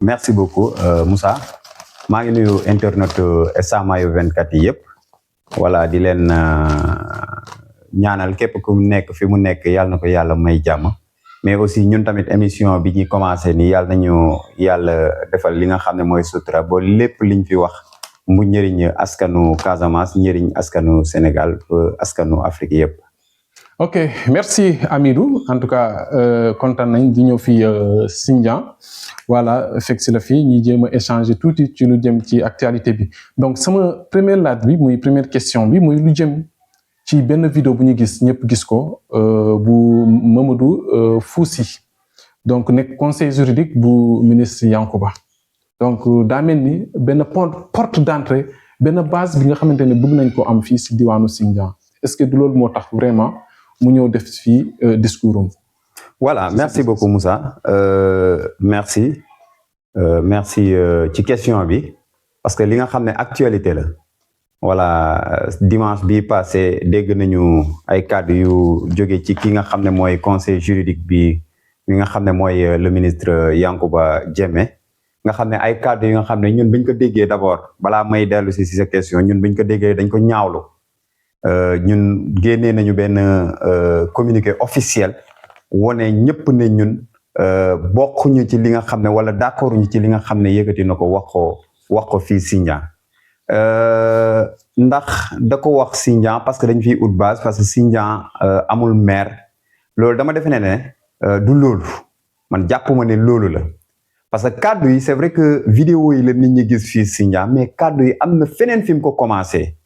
merci beaucoup Moussa maa ngi nuyu internet Samayo 24 yi yëpp voilà di leen ñaanal képp ku nekk fi mu nekk yàlla na ko yàlla may jàmm mais aussi ñun tamit émission bi ñuy commencé ni yàlla nañu yàlla defal li nga xam ne mooy sutura ba lépp liñ fi wax mu njëriñ askanu Casamance njëriñ askanu Sénégal askanu Afrique yëpp. Ok, merci Amidou. En tout cas, content nañ di ñëw fii Sindian. Voilà, fekk si la fii ñi jéem a échanger tuuti ci lu jëm ci actualité bi. Donc sama première laaj bi muy première question bi muy lu jëm ci benn vidéo bu ñu gis ñëpp gis ko bu Mamadou Foussi. Donc nekk conseil juridique bu ministre Yankuba. Donc daa mel ni benn porte d'entrée benn base bi nga xamante ne bëgg nañ ko am fii si diwaanu Sindian. Est-ce que du loolu moo tax vraiment mu ñëw def fii discours am. Voilà, merci beaucoup Moussa. Merci ci question bi parce que li nga xam ne actualité la. Voilà, dimanche bi passé dégg nañu ay kàddu yu jóge ci ki nga xam ne mooy conseil juridique bi nga xam ne mooy le ministre Yankuba Diémé nga xam ne ay kàddu yi nga xam ne ñun biñ ko déggee d'abord balaa may dellu si sa question ñun biñ ko déggee dañ ko ñaawlu. Ñun génnee nañu benn communiqué officiel wone ñëpp ne ñun bokkuñu ci li nga xam ne wala d'accorduñu ci li nga xam ne yëkkati na ko wax ko fii Sindian ndax da ko wax Sindian parce que dañ fiy ut base parce que Sindian amul maire loolu dama defe ne du loolu man jàppuma ne loolu la parce que kaddu yi c'est vrai que vidéo yi la nit ñi gis fii Sindian mais kaddu yi am na feneen fi mu ko commencé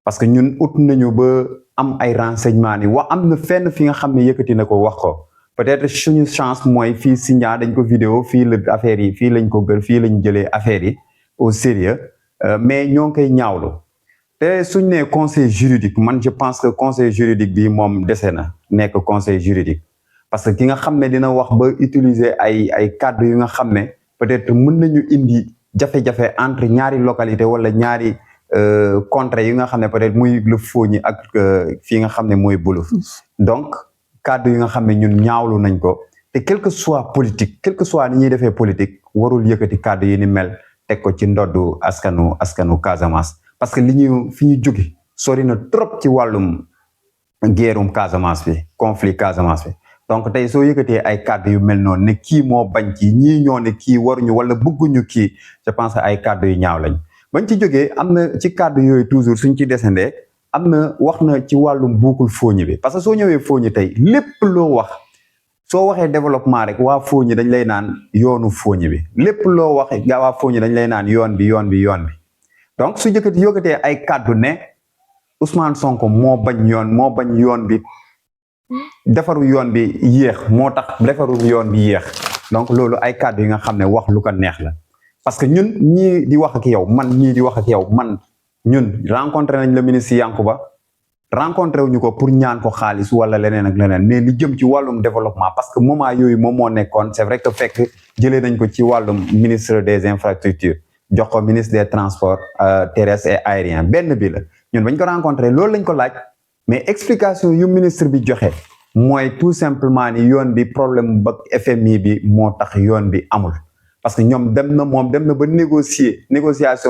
parce que ñun ut nañu ba am ay renseignements ni am na fenn fi nga xam ne yëkkati na ko wax ko peut-être suñu chance mooy fii Sindian dañ ko vidéo fii la affaire yi fii lañ ko gër fii lañ jëlee affaire yi au sérieux mais ñoo ngi koy ñaawlu te suñ nee conseil juridique man je pense que conseil juridique bi moom dese na nekk conseil juridique parce que ki nga xam ne dina wax ba utiliser ay kàddu yu nga xam ne peut-être mën nañu indi jafe-jafe entre ñaari localité wala ñaari contre yi nga xam ne peut-être muy le Fogni ak fii nga xam ne mooy Boulouf donc cadre yi nga xam ne ñun ñaawlu nañ ko te quel que soit politique quel que soit ni ñuy defee politique warul yëkkati cadre yi ni mel teg ko ci ndoddu askanu Casamance parce que fi ñu jóge sori na trop ci wàllum guerrum Casamance bi conflit Casamance bi donc tey soo yëkkatee ay cadre yu mel noonu ne kii moo bañ kii ñii ñoo ne kii waruñu wala bëgguñu kii je pense que ay cadre yu ñaaw lañ bañ ci jógee am na ci cadre yooyu toujours suñ ci descendee am na wax na ci wàllum buukul Fogni bi parce que soo ñëwee Fogni tey lépp loo wax soo waxee développement rek waa Fogni dañ lay naan yoonu Fogni bi lépp loo wax waa Fogni dañ lay naan yoon bi donc su yëkkatee ay cadre ne Ousmane Sonko moo bañ yoon bi defaru yoon bi yéex moo tax defaru yoon bi yéex donc loolu ay cadre yi nga xam ne wax lu ko neex la parce que ñun ñii di wax ak yow man ñun rencontré nañ le ministre Yankuba rencontré wuñu ko pour ñaan ko xaalis wala leneen ak leneen mais li jëm ci wàllum développement parce que moment yooyu moom moo nekkoon c'est vrai que fekk jëlee nañ ko ci wàllum ministre des infrastructures jox ko ministre des transports terrestres et aériens benn bi la ñun bañ ko rencontré loolu lañ ko laaj mais explication yu ministre bi joxe mooy tout simplement ni yoon bi problème ba FMI bi moo tax yoon bi amul parce que ñoom dem na ba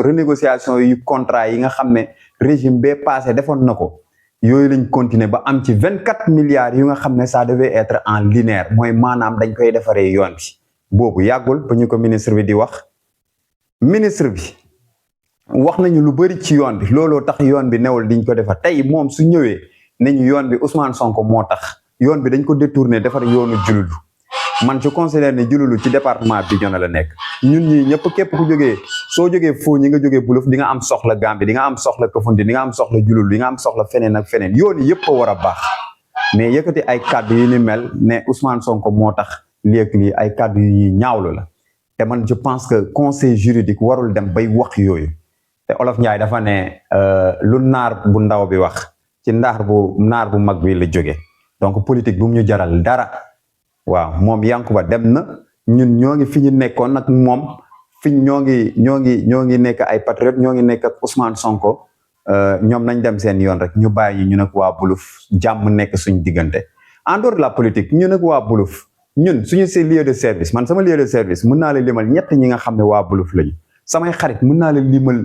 renégociation yu contrat yi nga xam ne régime bee passé defoon na ko yooyu lañ continuer ba am ci 24 milliards yu nga xam ne ça devait être en linéaire mooy maanaam dañ koy defaree yoon bi boobu yàggul ba ñu ko ministre bi di wax ministre bi wax nañu lu bari ci yoon bi looloo tax yoon bi newul diñ ko defar tey moom su ñëwee nañu yoon bi Ousmane Sonko moo tax yoon bi dañ ko détourner defar yoonu Diouloulou man je considère ne Diouloulou ci département Bignona la nekk ñun ñii ñëpp képp ku soo jógee Fogni nga jógee Boulouf di nga am soxla Gambie di nga am soxla Kafountine di nga am soxla Diouloulou di nga am soxla feneen ak feneen yoon yi yëpp a war a baax mais yëkkati ay kaddu yu ni mel ne Ousmane Sonko moo tax lii ay kaddu yu ñuy ñaawlu la te man je pense que conseil juridique warul dem bay wax yooyu te Olof Njaay dafa ne lu naar bu ndaw bi wax ci naar bu mag bi la jóge donc politique bu mu ñu jaral dara waaw moom Yankuba dem na ñun ñoo ngi fi ñu nekkoon nag moom fi ñoo ngi nekk ay patriote ñoo ngi nekk ak Ousmane Sonko ñoom nañ dem seen yoon rek ñu bàyyi ñu nag waa Boulouf jàmm nekk suñ diggante en dehors de la politique ñu nag waa Boulouf ñun suñu si lieu de service man sama lieu de service mën naa la limal ñett ñi nga xam ne waa Buluf lañu samay xarit mën naa la limal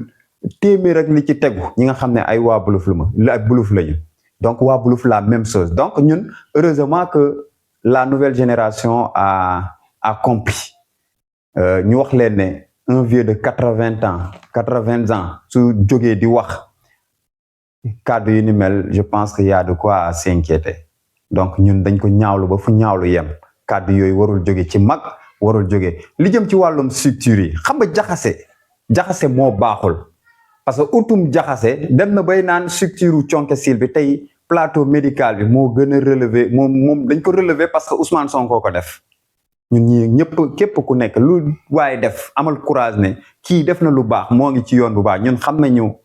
téeméer ak li ci tegu ñi nga xam ne ay waa Buluf Buluf lañu donc waa Buluf la même chose donc ñun heureusement que la nouvelle génération a compris ñu wax leen ne un vieux de 80 ans su jógee di wax kàddu yu ni mel je pense que y a de quoi s'inquiéter donc ñun dañ ko ñaawlu ba fu ñaawlu yem kàddu yooyu warul jóge ci mag warul jóge li jëm ci wàllum structure yi xam nga jaxase moo baaxul parce que utum jaxase dem na bay naan structure Thionck Essyl bi tey plateau médical bi moo gën a relevé moom dañ ko relevé parce que Ousmane Sonko ko def ñun ñi ñëpp képp ku nekk lu waaye def amal courage ne kii def na lu baax moo ngi ci yoon bu baax ñun xam nañu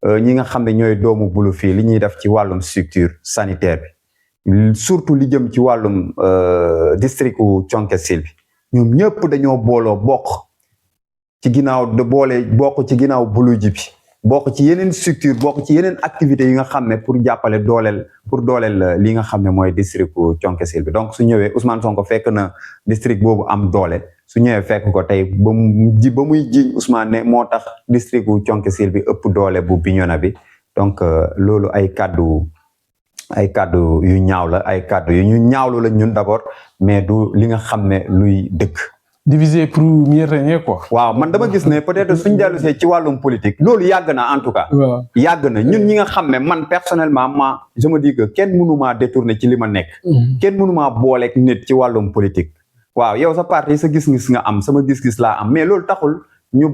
ñi nga xam ne ñooy doomu Buluf fii li ñuy def ci wàllum structure sanitaire bi surtout li jëm ci wàllum district u Thionck Essyl bi ñoom ñëpp dañoo booloo bokk ci ginnaaw bokk ci ginnaaw Bulu ji bi bokk ci yeneen structure bokk ci yeneen activités yi nga xam ne pour jàppale dooleel li nga xam ne mooy district u Thionck Essyl bi donc su ñëwee Ousmane Sonko fekk na district boobu am doole su ñëwee fekk ko tey ba muy jiiñ Ousmane ne moo tax district u Thionck Essyl bi ëpp doole bu Bignona bi donc loolu ay kàddu yu ñaaw la ay kàddu yu ñu ñaawlu la ñun d'abord mais du li nga xam ne luy dëkk diviser pour mieux régner quoi. waaw man dama gis ne peut-être suñ dellusee ci wàllum politique loolu yàgg na en tout cas yàgg na ñun ñi nga xam ne man personnellement je me dis que kenn mënumaa détourner ci li ma nekk kenn mënumaa booleeg nit ci wàllum politique waaw yow sa parti sa gis-gis nga am sama gis-gis laa am mais loolu taxul ñu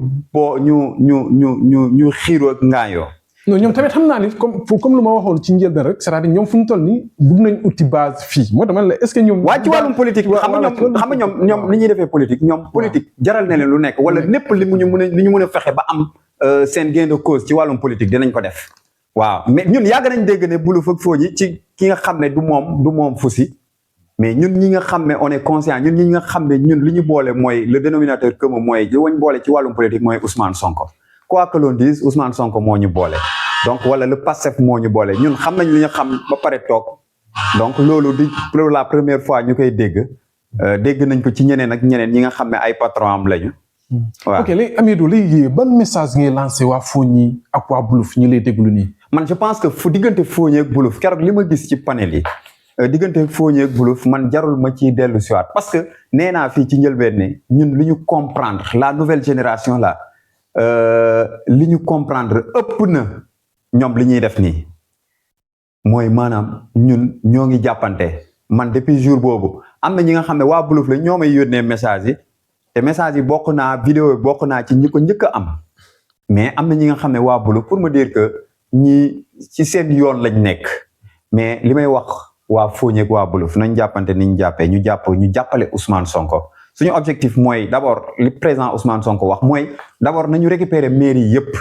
xiiroo ak ngaayoo non ñoom tamit xam naa ni comme lu ma waxoon ci njëlbeen rek c'est-à-dire ñoom fu ñu toll nii bëgg nañ uti base fii moo tax man la est-ce que ñoom. waa ci wàllum politique xam nga ñoom li ñuy defee politique ñoom politique jaral na leen lu nekk wala lépp li ñu mën a fexe ba am seen gain de cause ci wàllum politique dinañ ko def. waaw mais ñun yàgg nañ dégg ne Buluf ak Fodji ci ki nga xam ne du moom Foussy mais ñun ñi nga xam ne on est conscient ñun ñi nga xam ne ñun li ñu boole mooy le dénominateur commun mooy li wañ boole ci wàllum politique mooy Ousmane Sonko. quoi que l'on dise Ousmane Sonko moo ñu boole donc wala le Pastef moo ñu boole ñun xam nañ li ñu xam ba pare toog donc loolu di pour la première fois ñu koy dégg nañ ko ci ñeneen ak ñeneen ñi nga xam ne ay patron am lañu. waaw ok léegi Amidou léegi ban message ngay lancé waa Fogni ak waa Buluf ñu lay déglu nii. man je pense que diggante Fogni ak Buluf keroog li ma gis ci panel yi diggante Fogni ak Buluf man jarul ma ciy dellu si waat parce que nee naa fii ci njëlbeen ne ñun li ñu comprendre la nouvelle génération là. li ñu comprendre ëpp na ñoom li ñuy def nii mooy maanaam ñun ñoo ngi jàppante man depuis jour boobu am na ñi nga xam ne waa Buluf la ñoo may yónnee message yi te message yi bokk naa vidéo yi bokk naa ci ñi ko njëkk a am mais am na ñi nga xam ne waa Buluf pour me dire que ñi ci seen yoon lañ nekk mais li may wax waa Fogni ak waa Buluf nañ jàppante niñ jàppee ñu jàppale Ousmane Sonko suñu objectif mooy d'abord li président Ousmane Sonko wax mooy d'abord nañu récupérer mairie yëpp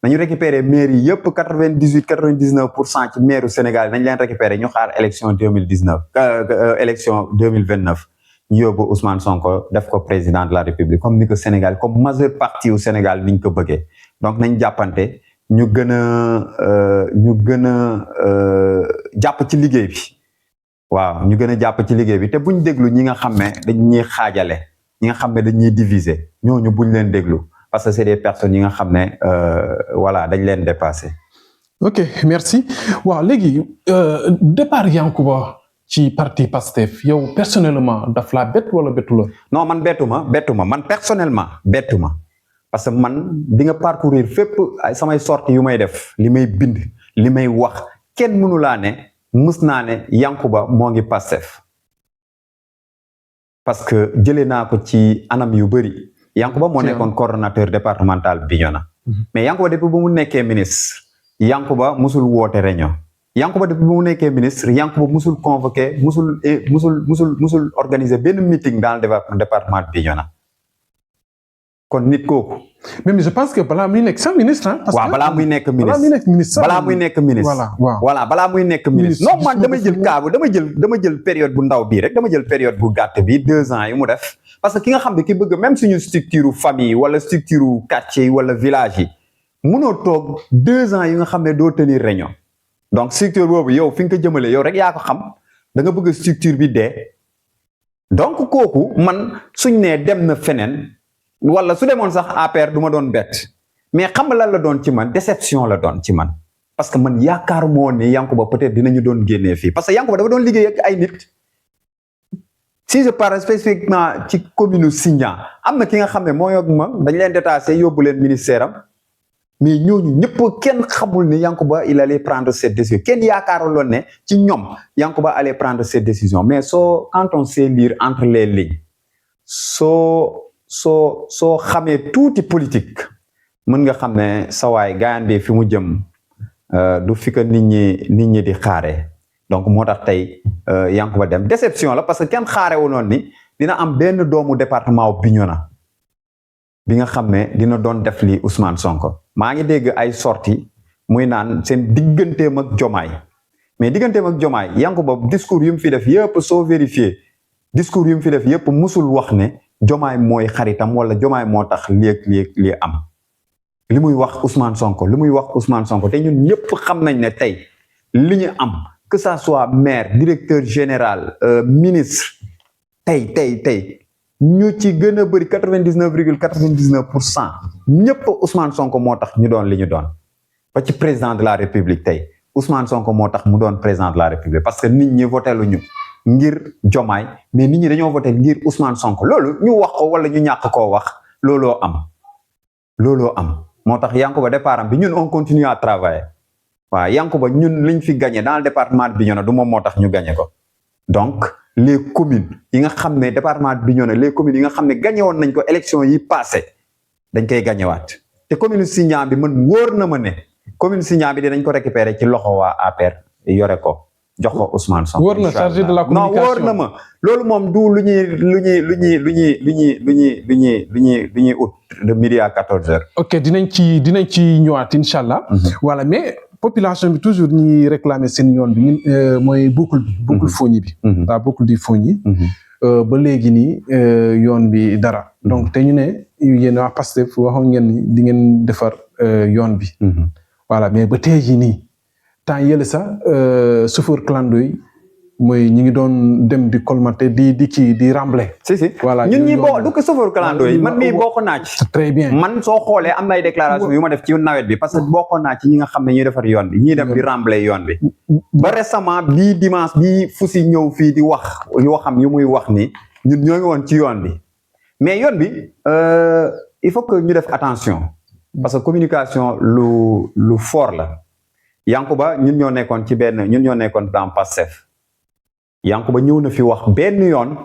99% ci maire Sénégal nañ leen récupérer ñu xaar élection 2029 ñu yóbbu Ousmane Sonko def ko président de la République comme ni ko Sénégal comme majeure partie au Sénégal niñ ko bëggee donc nañ jàppante ñu gën a jàpp ci liggéey bi waaw ñu gën a jàpp ci liggéey bi te buñ déglu ñi nga xam ne dañuy xaajale ñi nga xam ne dañuy diviser ñooñu buñ leen déglu parce que c'est des personnes yi nga xam ne voilà dañ leen dépasser. ok merci waaw léegi départ Yankuba ci parti Pastef yow personnellement daf laa bett wala bettu la. non man bettu ma man personnellement bettu ma parce que man di nga parcourir fépp samay sorties yu may def li may bind li may wax kenn mënu laa ne. mus naa ne Yankuba moo ngi Pastef parce que jëlee naa ko ci anam yu bëri Yankuba moo nekkoon coordonnateur départemental Bignona mais Yankuba depuis bu mu nekkee ministre Yankuba musul woote réunion Yankuba depuis bu mu nekkee ministre Yankuba musul convoqué musul organiser benn meeting dans le département Bignona kon nit kooku. mais je pense que balaa muy nekk sax ministre ah. parce que waaw balaa muy nekk ministre balaa muy nekk ministre. voilà balaa muy nekk ministre. non man dama jël période bu ndaw bii rek dama jël période bu gàtt bi 2 ans yi mu def. parce que ki nga xam ne ki bëgg même suñu structure famille wala structure quartier yi wala village yi munoo toog 2 ans yi nga xam ne doo tenir réunion. donc structure boobu yow fi nga ko jëmale yow rek yaa ko xam da nga bëgg structure bi dee donc kooku man suñ nee dem na feneen wala su demoon sax APR du ma doon bett mais xam nga lan la doon ci man déception la doon ci man parce que man yaakaar moo ne Yankuba peut-être dinañu doon génnee fii parce que Yankuba dafa doon liggéey ak ay nit si je parle spécifiquement ci commune Sindian am na ki nga xam ne moo yog ma dañ leen détaché yóbbu leen ministère am mais ñooñu ñëpp kenn xamul ne Yankuba il allait prendre cette décision kenn yaakaaruloon ne ci ñoom Yankuba allait prendre cette décision mais quand on sait lire entre les lignes soo xamee tuuti politique mën nga xam ne sawaay gaayan bi fi mu jëm du fi ko nit ñi di xaare donc moo tax tey Yankuba dem déception la parce que kenn xaarewu noonu ni dina am benn doomu département Bignona bi nga xam ne dina doon def li Ousmane Sonko maa ngi dégg ay sorties muy naan seen digganteem ak Jomaay mais digganteem ak Jomaay Yankuba discours yu mu fi def yëpp soo vérifié discours yu mu fi def yëpp musul wax ne Jomaay mooy xaritam wala Jomaay moo tax lii am li muy wax Ousmane Sonko te ñun ñëpp xam nañ ne tey li ñu am que ça soit maire directeur général ministre tey ñu ci gën a bëri 99,99% ñëpp Ousmane Sonko moo tax ñu doon li ñu doon ba ci président de la République tey Ousmane Sonko moo tax mu doon président de la République parce que nit ñi voté lu ñu ngir Jomaay mais nit ñi dañoo voté ngir Ousmane Sonko loolu ñu wax ko wala ñu ñàkk koo wax looloo am moo tax Yankuba départ bi ñun on continue à travailler waaw Yankuba ñun liñ fi gagné dans le département de Bignona du moom moo tax ñu gagné ko donc les communes yi nga xam ne département de Bignona les communes yi nga xam ne gagné woon nañ ko élection yi passé dañ koy gagné waat te commune Sindian bi man wóor na ma ne commune Sindian bi dinañ ko récupérer ci loxo waa APR yore ko jox ko Ousmane Sonko. wóor na chargé de la communication non wóor na ma loolu moom du lu ñuy ut de midi à 14h. ok dinañ ci ñëwaat incha allah. voilà mais population bi toujours ñi réclamer seen yoon bi mooy boucle Fogny bi. la boucle du Fogny. ba léegi nii yoon bi dara. donc te ñu ne yéen waa Pastef waxoon ngeen ni di ngeen defar yoon bi. voilà mais ba tey jii nii. temps yële sax chauffeur clando yi mooy ñi ngi doon dem di colmater di rembler. si voilà ñun ñi du ko chauffeur clando yi man mii bokk naa ci. très bien man soo xoolee am na ay déclaration yu ma def ci nawet bi parce que bokk naa ci ñi nga xam ne ñuy defar yoon bi ñuy dem di rembler yoon bi. ba récemment bii dimanche bii Fousi ñëw fii di wax yoo xam yu muy wax ni ñun ñoo ngi woon ci yoon bi mais yoon bi il faut que ñu def attention parce que communication lu fort la. Yankuba ñun ñoo nekkoon dans Pastef Yankuba ñëw na fi wax benn yoon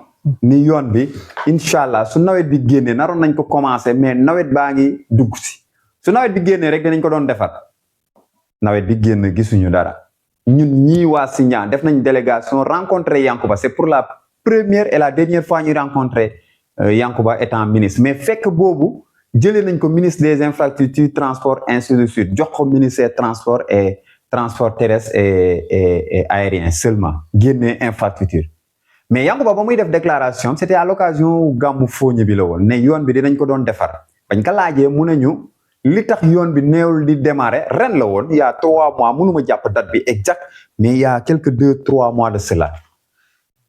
ni yoon bi incha allah su nawet bi génnee naroon nañ ko commencé mais nawet baa ngi dugg si su nawet bi génnee rek dinañ ko doon defar nawet bi génn gisuñu dara ñun ñii waa Sindian def nañ délégation rencontrer Yankuba c'est pour la première et la dernière fois ñu rencontrer Yankuba étant ministre mais fekk boobu jëlee nañ ko ministre des infrastructures transport ainsi de suite jox ko ministère transport terrestre et aérien seulement génne infrastructure mais Yankuba ba muy def déclaration c'était à l'occasion gàmmu Fogny bi la woon ne yoon bi dinañ ko doon defar bañ ko laajee mu ne ñu li tax yoon bi neewul di démarrer ren la woon il y a 3 mois mënuma jàpp date bi exact mais il y a quelques 2-3 mois de cela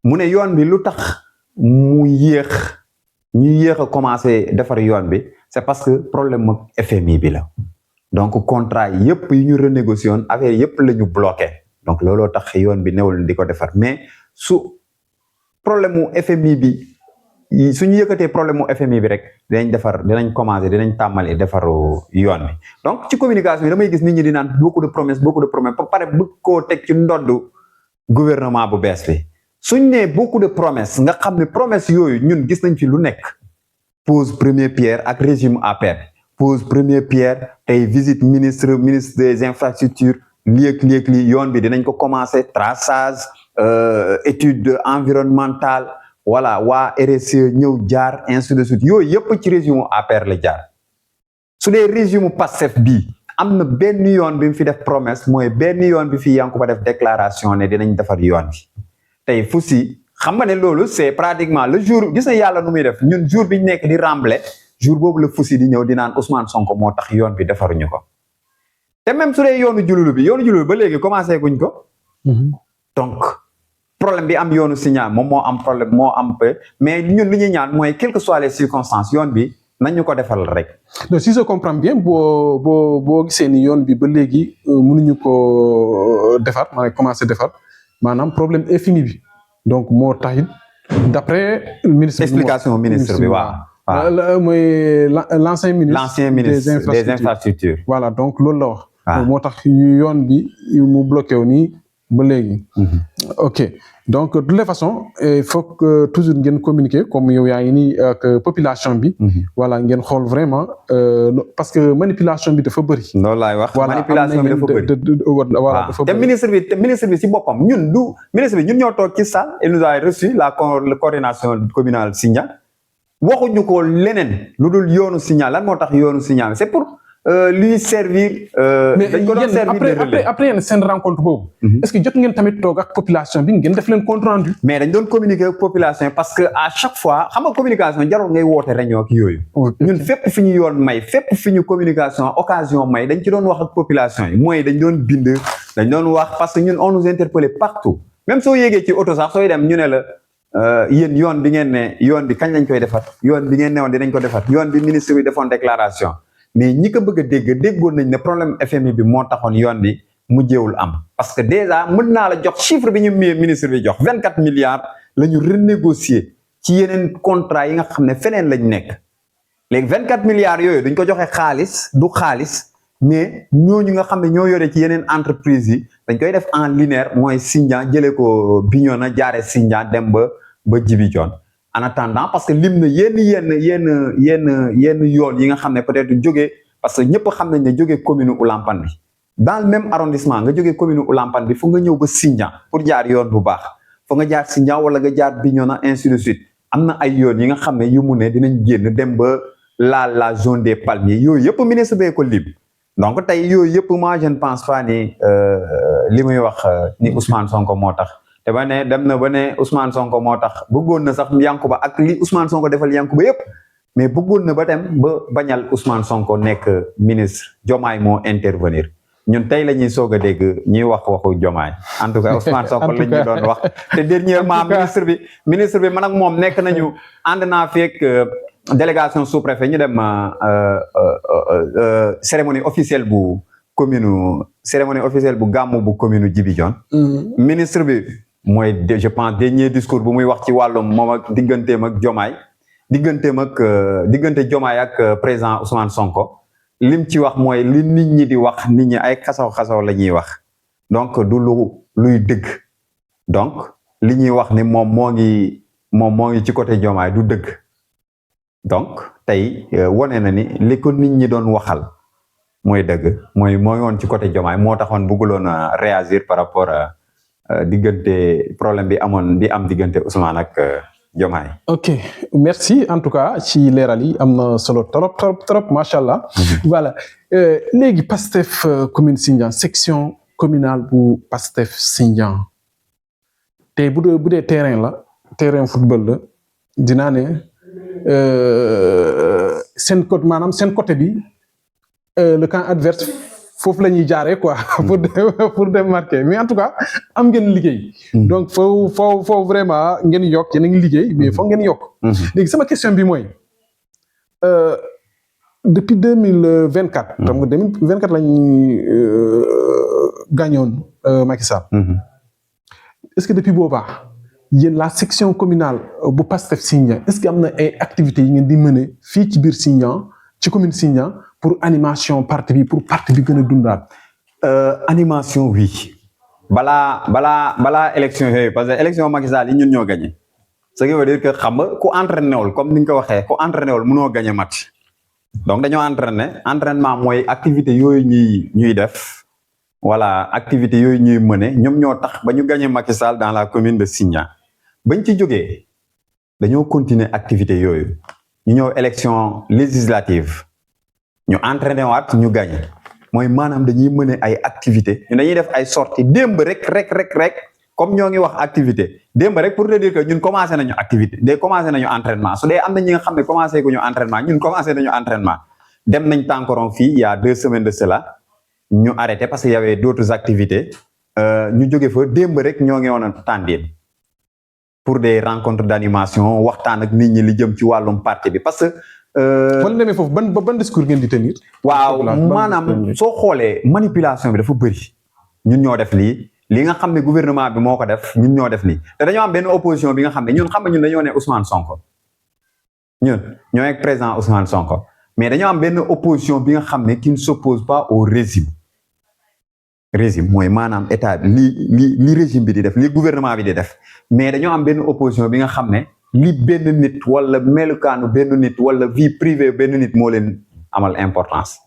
mu ne yoon bi lu tax ñu yéex a commencé defar yoon bi c'est parce que problème ak FMI bi la donc contrat yëpp yi ñu renégocié woon affaire yëpp la ñu bloqué donc looloo tax yoon bi newul di ko defar mais su problème mu FMI bi suñu yëkkatee problème mu FMI bi rek dinañ commencé dinañ tàmmali defaru yoon bi donc ci communication bi damay gis nit ñi di naan beaucoup de promesses ba pare bëgg koo teg ci ndoddu gouvernement bu bees bi suñ nee beaucoup de promesses nga xam ne promesses yooyu ñun gis nañ fi lu nekk pose première pierre ak régime APR pose première pierre tey visite ministre des infrastructures lii yoon bi dinañ ko commencer traçage étude environnementale voilà waa RSE ñëw jaar ainsi de suite yooyu yëpp ci régime APR la jaar su dee régime Pastef bii am na benn yoon bi mu fi def promesse mooy benn yoon bi fi Yankuba def déclaration ne dinañ defar yoon bi tey Fousi xam nga ne loolu c'est pratiquement le jour gis na yàlla nu muy def ñun jour bi ñu nekk di rembler jour boobu la Fousi di ñëw di naan Ousmane Sonko moo tax yoon bi defaruñu ko te même su dee yoonu jululu bi ba léegi commencé guñ ko donc problème bi am yoonu Sindian moom moo am problème moo am peu mais ñun li ñuy ñaan mooy quelles que soient les circonstances yoon bi nañu ko defal rek. donc si je comprends bien boo gisee ni yoon bi ba léegi mënuñu ko defar maanaam commencé defar maanaam problème FMI bi donc moo taxit d'après ministre explication ministre bi waaw. mooy l'ancien ministre des infrastructures. voilà donc loolu la wax. moo tax yoon bi mu bloqué wu nii ba léegi. ok donc de toute façon il faut que toujours ngeen communiquer comme yow yaa ngi nii ak population bi. voilà ngeen xool vraiment parce que manipulation bi dafa bëri. loolu laay wax manipulation bi dafa bëri. voilà dafa bëri te ministre bi si boppam ñun ñun ñoo toog ci salle il nous a reçu la coordination communale Sindian waxuñu ko leneen lu dul yoonu Sindian lan moo tax yoonu Sindian c'est pour. lui servir. dañ ko doon servir après yéen seen rencontre boobu. est-ce que jot ngeen tamit toog ak population bi ngeen def leen compte rendu. mais dañ doon communiquer ak population parce que à chaque fois xam nga communication jarul ngay woote réunion ak yooyu. ñun fépp fi ñu yoon may fépp fi ñu communication occasion may dañ ci doon wax ak population yi mooy dañ doon bind dañ doon wax parce que ñun on nous interpellait partout même soo yéegee ci oto sax sooy dem ñu ne la. yéen yoon bi ngeen ne yoon bi kañ lañ koy defar yoon bi ngeen ne woon dinañ ko defar yoon bi ministre bi defoon déclaration. mais ñi ko bëgg a déggoon nañ ne problème FMI bi moo taxoon yoon bi mujjeewul am parce que déjà mën naa la jox chiffre bi ñu ministre bi jox 24 milliards la ñu renégocier ci yeneen contrat yi nga xam ne feneen lañ nekk léegi 24 milliards yooyu duñ ko joxe xaalis du xaalis mais ñooñu nga xam ne ñoo yore ci yeneen entreprise yi dañ koy def en linéaire mooy Sindian jëlee ko Bignona jaaree Sindian dem ba Djibidione en attendant parce que lim na yenn yoon yi nga xam ne peut-être jógee parce que ñëpp xam nañ ne jógee commune Oulampane bi dans le même arrondissement nga jógee commune Oulampane bi fu nga ñëw ba Sindian pour jaar yoon bu baax fu nga jaar Sindian wala nga jaar Bignona ainsi de suite am na ay yoon yi nga xam ne yu mu ne dinañ génn dem ba la zone des palmiers yooyu yëpp ministre bee ko lim donc tey yooyu yëpp moi je ne pense pas ni li muy wax ni Ousmane Sonko moo tax te ba ne dem na ba ne Ousmane Sonko moo tax bëggoon na sax Yankuba ak li Ousmane Sonko defal Yankuba yëpp mais bëggoon na ba dem ba bañal Ousmane Sonko nekk ministre Diomaye moo intervenir ñun tey la ñuy soog a dégg ñuy wax waxu Diomaye en tout cas Ousmane Sonko lañ ñu doon wax te dernièrement ministre bi man ak moom nekk nañu ànd naa feek délégation sous-préfet ñu dem cérémonie officielle bu gàmmu bu commune Djibidione ministre bi mooy je pense dernier discours bu muy wax ci wàllum moom ak digganteem ak diggante Diomaye ak président Ousmane Sonko lim ci wax mooy li nit ñi di wax nit ñi ay xasaw la ñuy wax donc du luy dëgg donc li ñuy wax ni moom moo ngi ci côté Diomaye du dëgg donc tey wane na ni li ko nit ñi doon waxal mooy dëgg mooy woon ci côté Diomaye moo taxoon bëgguloon a réagir par rapport à diggante problème bi am diggante Ousmane ak Diomaye. ok merci en tout cas ci leeral yi am na solo trop macha allah. voilà léegi Pastef commune Sindian section communale bu Pastef Sindian tey bu dee terrain football la dinaa ne seen côté bi le camp adverse foofu la ñuy jaaree quoi pour démarquer mais en tout cas am ngeen liggéey. donc foo vraiment ngeen yokk yéen a ngi liggéey mais foog ngeen yokk. léegi sama question bi mooy depuis 2024. xam nga 2024 la ñuy gagnoon Macky Sall. est-ce que depuis boobaa yéen la section communale bu Pastef Sindian est-ce que am na ay activités yi ngeen di mener fii ci biir Sindian ci commune Sindian pour animation parti bi pour parti bi gën a dundaat. animation oui balaa élection yooyu parce que élection Macky Sall yi ñun ñoo gagné ce qui veut dire que xam nga ku entraîné wul comme ni nga ko waxee ku entraîné wul mënoo gagné match donc dañoo entraînement mooy activité yooyu ñuy def voilà activité yooyu ñuy mener ñoom ñoo tax ba ñu gagné Macky Sall dans la commune de Sindian bañ ci jógee dañoo continuer activité yooyu ñu ñëw élection législative ñu entraîné waat ñu gagné mooy maanaam dañuy mener ay activité ñu dañuy def ay sorties démb rek comme ñoo ngi wax activité démb rek pour te dire que ñun commencé nañu activité commencé nañu entraînement su dee am na ñi nga xam ne commencé gu ñu entraînement ñun commencé nañu entraînement dem nañ Tankoron fii il y a 2 semaines de cela ñu arrêté parce que y avait d'autres activités ñu jóge fa démb rek ñoo ngi woon Tandine pour des rencontres d'animation waxtaan ak nit ñi li jëm ci wàllum parti bi parce que. fan demee foofu ban discours ngeen di tenir. waaw maanaam soo xoolee manipulation bi dafa bëri ñun ñoo def lii nga xam ne gouvernement bi moo ko def ñun ñoo def lii te dañoo am benn opposition bi nga xam ne ñun dañoo ne Ousmane Sonko ñun ñoo nekk président Ousmane Sonko mais dañoo am benn opposition bi nga xam ne qui ne s'oppose pas au régime mooy maanaam état bi li régime bi di def li gouvernement bi di def mais dañoo am benn opposition bi nga xam ne li benn nit wala melukaanu benn nit wala vie privée benn nit moo leen amal importance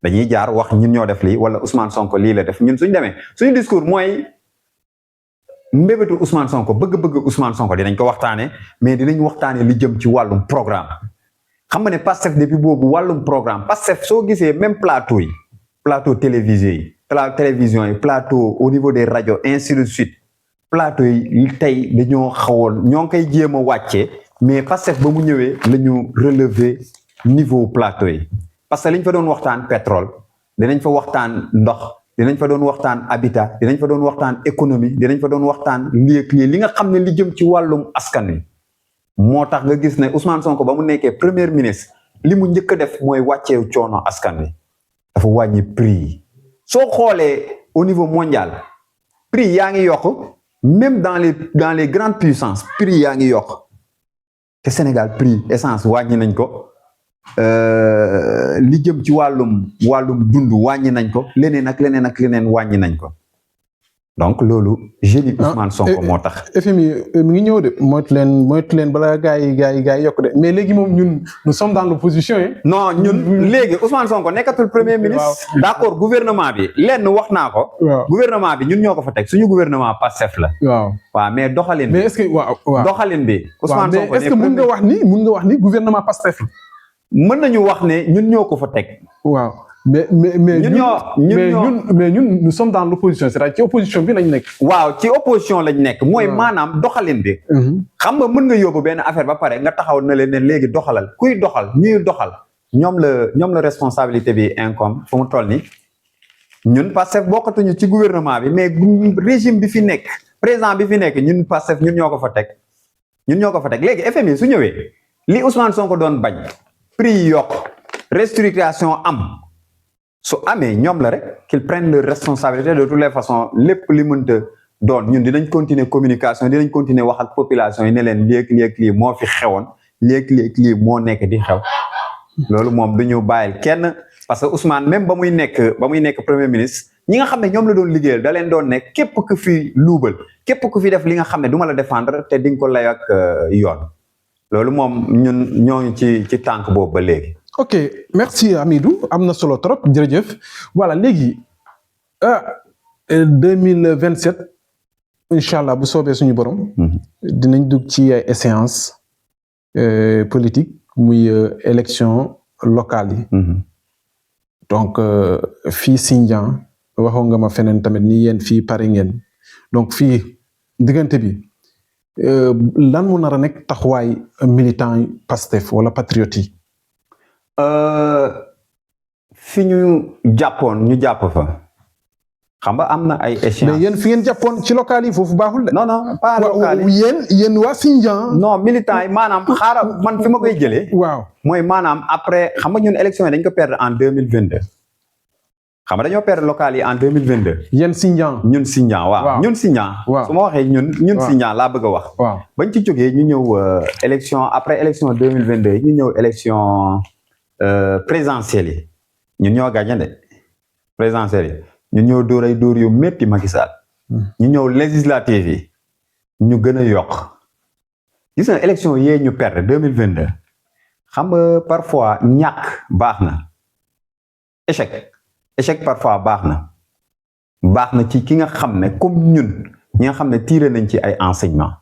dañuy jaar wax ñun ñoo def lii wala Ousmane Sonko lii la def ñun suñ demee suñu discours mooy mbébétu Ousmane Sonko bëgg-bëgg Ousmane Sonko dinañ ko waxtaanee mais dinañ waxtaanee li jëm ci wàllum programme xam nga ne Pastef depuis boobu wàllum programme Pastef soo gisee même plateau yi plateau télévision yi plateau au niveau des radios ainsi de suite plateau yi tey dañoo xawoon ñoo ngi koy jéem a wàccee mais Pastef ba mu ñëwee la ñu relever niveau plateau yi parce que liñ fa doon waxtaan pétrole dinañ fa waxtaan ndox dinañ fa doon waxtaan habitat dinañ fa doon waxtaan économie dinañ fa doon waxtaan li nga xam ne li jëm ci wàllum askan wi moo tax nga gis ne Ousmane Sonko ba mu nekkee premier ministre li mu njëkk a def mooy wàcceew coono askan wi dafa wàññi prix yi soo xoolee au niveau mondial prix yaa ngi yokk même dans les grandes puissances prix yaa ngi yokk te Sénégal prix essence wàññi nañ ko li jëm ci wàllum dund wàññi nañ ko leneen ak leneen wàññi nañ ko donc loolu génie Ousmane Sonko moo tax. FMI mi ngi ñëw de moytu leen balaa gaa yi yokk de mais léegi moom ñun nous sommes dans l'opposition yi. non ñun léegi Ousmane Sonko nekkatul premier ministre. d'accord gouvernement bi lenn wax naa ko. gouvernement bi ñun ñoo ko fa teg suñu gouvernement Pastef la. waaw mais doxalin bi. mais est-ce que waaw doxalin bi. Ousmane Sonko mais est-ce que mun nga wax ni gouvernement Pastef la. mën nañu wax ne ñun ñoo ko fa teg. waaw mais ñun nous sommes dans l'opposition c'est-à-dire ci opposition bi lañ nekk. waaw ci opposition lañ nekk. mooy maanaam doxalin bi. xam nga mën nga yóbbu benn affaire ba pare nga taxaw na leen ne léegi doxalal kuy doxal ñuy doxal ñoom la responsabilité bi incombe fu mu toll nii ñun Pastef bokkatuñu ci gouvernement bi mais régime bi fi nekk président bi fi nekk ñun Pastef ñun ñoo ko fa teg léegi FMI su ñëwee li Ousmane Sonko doon bañ. prix yi yokk restructuration am su amee ñoom la rek qu'ils prennent leur responsabilité de toutes les façons lépp li mënta doon ñun dinañ continuer communication dinañ continuer wax ak population yi ne leen léegi moo fi xewoon léegi moo nekk di xew loolu moom du ñu bàyyil kenn parce que Ousmane même ba muy nekk premier ministre ñi nga xam ne ñoom la doon liggéeyal da leen doon nekk képp ku fi luubal képp ku fi def li nga xam ne du ma la défendre te di nga ko lay ak yoon loolu moom ñun ñooñu ci tànk boobu ba léegi. ok merci Hamidou am na solo trop jërëjëf voilà léegi 2027 incha allah bu soobee suñu borom. dinañ dugg ci ay échéances politique muy élection locale yi. donc fii Sindian waxoon nga ma feneen tamit ni yéen fii pare ngeen donc fii diggante bi. lan mu nar a nekk taxawaay militant yi Pastef wala patriote yi. fi ñu jàppoon ñu jàpp fa xam nga am na ay échéances. mais yéen fi ngeen jàppoon ci local yi foofu baaxul de. non pas local yi yéen waa Sindian. non militant yi maanaam xaaral man fi ma koy jëlee. waaw mooy maanaam après xam nga ñun élection yi dañ ko perdre en 2022. xam nga dañoo perdre local yi en 2022. yéen Sindian. ñun Sindian waaw ñun Sindian. waaw su ma waxee ñun Sindian laa bëgg a wax. waaw bañ ci jógee ñu ñëw élection après élection 2022 ñu ñëw élection présidentielle yi ñun ñoo gagné de présidentielle yi ñun ñoo dóor ay dóor yu métti Macky Sall. ñu ñëw législative yi ñu gën a yokk gis nga élection yee ñu perdre 2022 xam nga parfois ñàkk baax na échec parfois baax na ci ki nga xam ne comme ñun ñi nga xam ne tiré nañ ci ay enseignements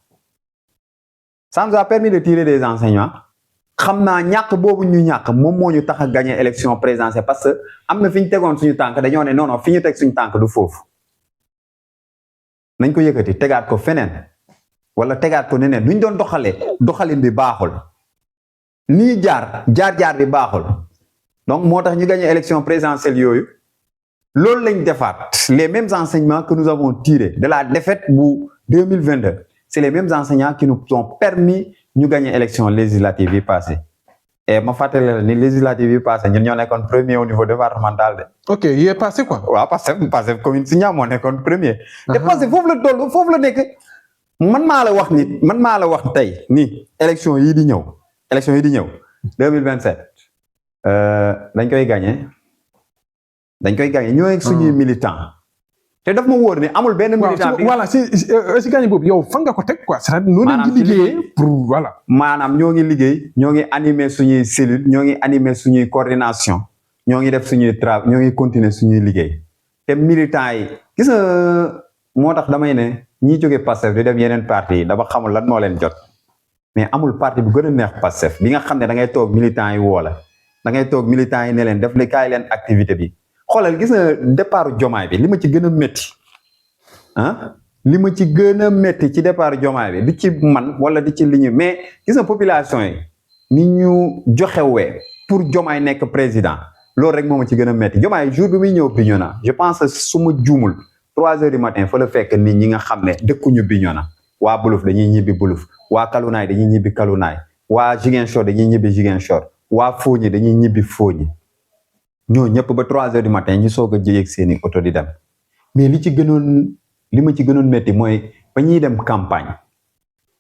ça nous a permis de tirer des enseignements xam naa ñàkk boobu ñu ñàkk moom moo ñu tax a gagner élection présidentielle parce que am na fi ñu tegoon suñu tànk dañoo ne non fi ñu teg suñu tànk du foofu nañ ko yëkkati tegaat ko feneen wala tegaat ko neneen duñ doon doxalin bi baaxul nii jaar bi baaxul donc moo tax ñu gagner élection présidentielle yooyu loolu lañ defaat les mêmes enseignements que nous avons tirés de la défaite bu 2022 c'est les mêmes enseignants qui nous ont permis ñu gagner élection législative yi passé et ma fàttali la ni législative yi passé ñun ñoo nekkoon premier au niveau départemental de. ok il est passé quoi. waaw passé commune Sindian moo nekkoon premier. te passé foofu la toll foofu la nekk. man maa la wax tey ni élection yi di ñëw 2027 dañ koy gagner ñoo ak suñuy militant te daf ma wóor ne amul benn militant bi voilà si gagné boobu yow fan nga ko teg quoi c'est-à-dire noonu leen di liggéeyee pour voilà maanaam ñoo ngi liggéey ñoo ngi animer suñuy cellule ñoo ngi animer suñuy coordination ñoo ngi def suñuy travail ñoo ngi continuer suñuy liggéey te militant yi gis nga moo tax damay ne ñi jógee Pastef di dem yeneen parti yi dama xamul lan moo leen jot mais amul parti bu gën a neex Pastef bi nga xam ne da ngay toog militant yi woo la da ngay toog militant yi ne leen def li kaay leen activité bi xoolal gis nga départ Diomaye bi li ma ci gën a métti li ma ci gën a métti ci départ Diomaye bi du ci man wala di ci li ñu mais gis nga population yi ni ñu joxewee pour Diomaye nekk président loolu rek moo ma ci gën a métti Diomaye jour bi muy ñëw Bignona je pense su ma juumul 3 heures du matin fa la fekk nit ñi nga xam ne dëkkuñu Bignona waa Buluf dañuy ñibbi Buluf waa Kalunaay dañuy ñibbi Kalunaay waa Ziguinchor dañuy ñibbi Ziguinchor waa Fogni dañuy ñibbi Fogni ñoo ñëpp ba 3 heures du matin ñu soog a jëyeeg seeni oto di dem mais li ma ci gënoon métti mooy ba ñuy dem campagne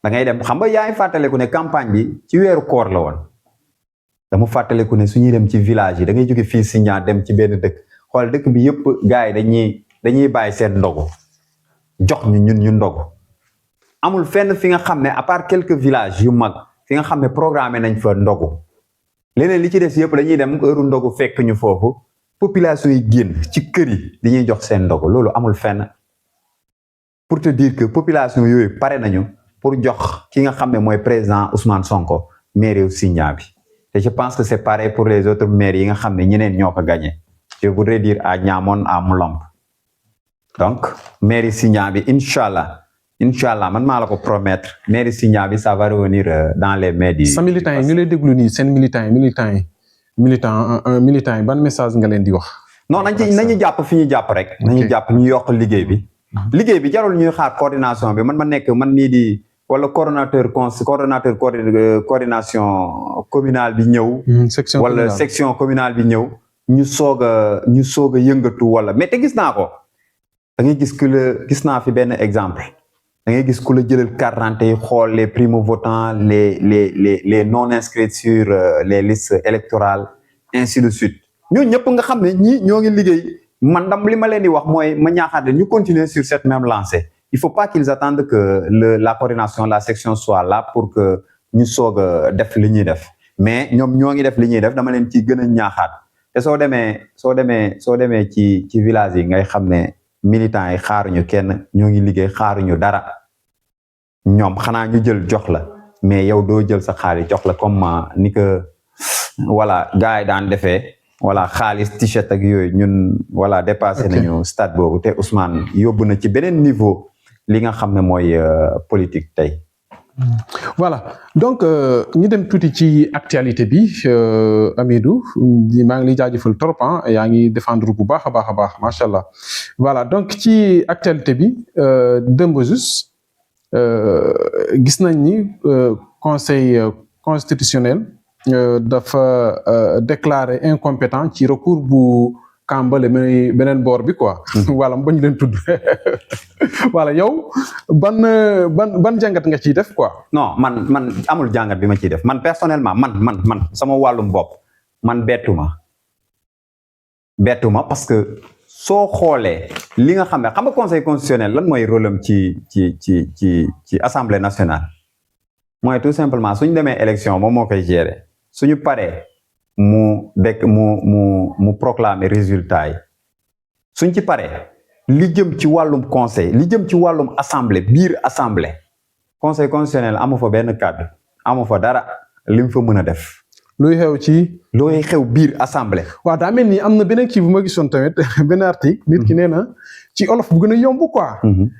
da ngay dem xam nga yaa ngi fàttaleku ne campagne bi ci weeru koor la woon dama fàttaleku ne suñuy dem ci village yi da ngay jóge fii Sindian dem ci benn dëkk xool dëkk bi yëpp gars yi dañuy bàyyi seen ndogu jox ñu ndogu amul fenn fi nga xam ne à part quelques villages yu mag fi nga xam ne programmé nañ fa ndogu leneen li ci des yëpp dañuy dem heure ndogu fekk ñu foofu population yi génn ci kër yi dañuy jox seen ndogu loolu amul fenn pour te dire que population yooyu pare nañu pour jox ki nga xam ne mooy président Ousmane Sonko mairie Sindian bi te je pense que c'est pareil pour les autres maires yi nga xam ne ñeneen ñoo ko gagné je voudrais dire à Niamone à Moulamp donc mairie Sindian bi inchallah man maa la ko promettre mairie Sindian bi ça va revenir dans les mains du. sa militants yi ñu lay déglu nii seen militants yi ban message nga leen di wax. non nañu jàpp fi ñu jàpp rek. nañu jàpp ñu yokk liggéey bi. liggéey bi jarul ñuy xaar coordination bi man nii di wala coordonnateur coordination communale bi ñëw. section communale bi ñëw. ñu soog a yëngatu wala mais te gis naa ko. da ngay gis naa fi benn exemple. da ngay gis ku la jëlal carte d'identité yi xool les primo-votants les non inscrits sur les listes électorales ainsi de suite ñoo ñëpp nga xam ne ñii ñoo ngi liggéey man dam li ma leen di wax mooy ma ñaaxaat ñu continuer sur cette même lancée il faut pas qu'ils attendent que la coordination la section soit là pour que ñu soog a def li ñuy def mais ñoom ñoo ngi def li ñuy def dama leen ci gën a ñaaxaat te soo demee ci village yi ngay xam ne militants yi xaaruñu kenn ñoo ngi liggéey xaaruñu dara ñoom xanaa ñu jël jox la mais yow doo jël sa xaalis jox la comme ni que voilà gars yi daan defee voilà xaalis t-shirt ak yooyu ñun voilà dépassé nañu stade boobu te Ousmane yóbbu na ci beneen niveau li nga xam ne mooy politique tey. voilà donc ñu dem tuuti ci actualité bi Hamidou maa ngi lay jaajëfal trop yaa ngi défendre bu baax a baax macha allah voilà donc ci actualité bi démb juste gis nañ ni conseil constitutionnel dafa déclarer incompétent ci recours bu kàmbale beneen boor bi quoi. voilà bañ leen tudd voilà yow ban jàngat nga ciy def quoi. non man amul jàngat bi ma ciy def man personnellement man sama wàllum bopp man bettuma parce que soo xoolee li nga xam nga conseil constitutionnel lan mooy rôle am ci assemblée nationale mooy tout simplement suñu demee élection moom moo koy gérer suñu paree mu proclamer résultat yi suñ ci paree li jëm ci wàllum conseil li jëm ci wàllum assemblée biir assemblée conseil constitutionnel amu fa benn kàddu amu fa dara li mu fa mën a def. luy xew biir assemblée. waaw daa mel ni am na beneen kii bu ma gisoon tamit benn article. nit ki nee na ci olof bu gën a yomb quoi.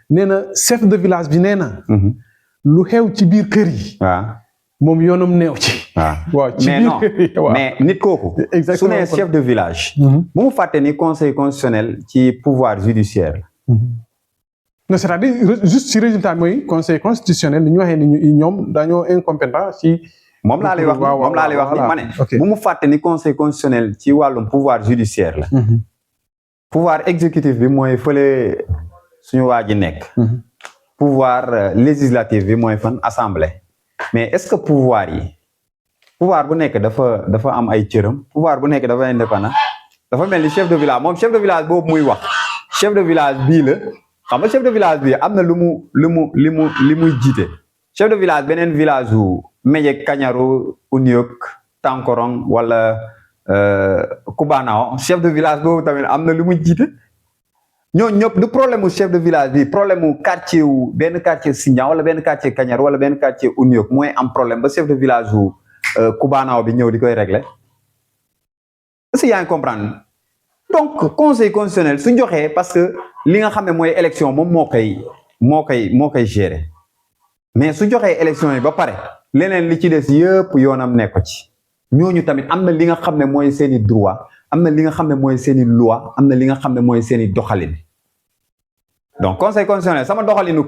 nee na chef de village bi nee na. lu xew ci biir kër yi. waaw moom yoonam neew ci. waaw ci biir kër yi waaw mais nit kooku. su nee chef de village. bu mu fàtte ni conseil constitutionnel ci pouvoir judiciaire la. non c'est-à-dire juste ci résultat mooy conseil constitutionnel li ñu waxee ni ñoom dañoo incompétent ci. moom laa lay wax ni ma ne. bu mu fàtte ni conseil constitutionnel ci wàllum pouvoir judiciaire la. pouvoir exécutif bi mooy fële suñu waa ji nekk. pouvoir législatif bi mooy fan assemblée. mais est-ce que pouvoir bu nekk dafa am ay cëram pouvoir bu nekk dafa indépendant dafa mel ni chef de village moom chef de village boobu muy wax chef de village bii la xam nga chef de village bii am na li muy jiite chef de village beneen village wu Médié Kañaru Uniok Tankorong wala Kubanao chef de village boobu tamit am na lu muy jiite ñooñu ñëpp du problème mu chef de village bi problème mu quartier wu benn quartier Sindian wala benn quartier Kañar wala benn quartier Uniok mooy am problème ba chef de village wu Kubanao bi ñëw di koy régler est-ce que yaa ngi comprendre donc conseil constitutionnel su joxee parce que li nga xam ne mooy élection moom moo koy gérer mais su joxee élection yi ba pare leneen li ci des yëpp yoonam nekk ci ñooñu tamit am na li nga xam ne mooy seeni droit am na li nga xam ne mooy seeni loi am na li nga xam ne mooy seeni doxalin donc conseil constitutionnel sama doxalinu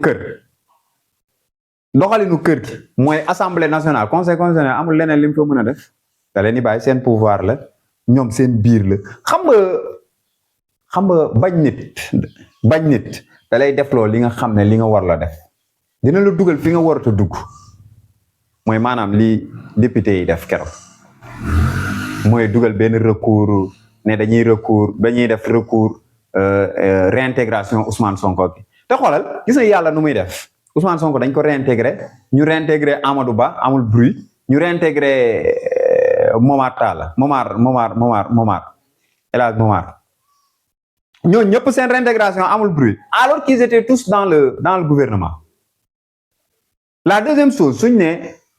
kër gi mooy assemblée nationale conseil constitutionnel amul leneen li mu fa mën a def da leen di bàyyi seen pouvoir la ñoom seen biir la xam nga bañ nit da lay defloo li nga xam ne li nga war la def dina la dugal fi nga warut a dugg mooy maanaam li député yi def keroog mooy dugal benn recours ne dañuy def recours réintégration Ousmane Sonko bi te xoolal gis nga yàlla nu muy def Ousmane Sonko dañ ko ñu réintégré Amadou Ba amul bruit ñu réintégré Momar Talla Momar El Hadj Momar ñooñu ñëpp seen réintégration amul bruit alors qu'ils étaient tous dans le gouvernement. La deuxième chose suñ ne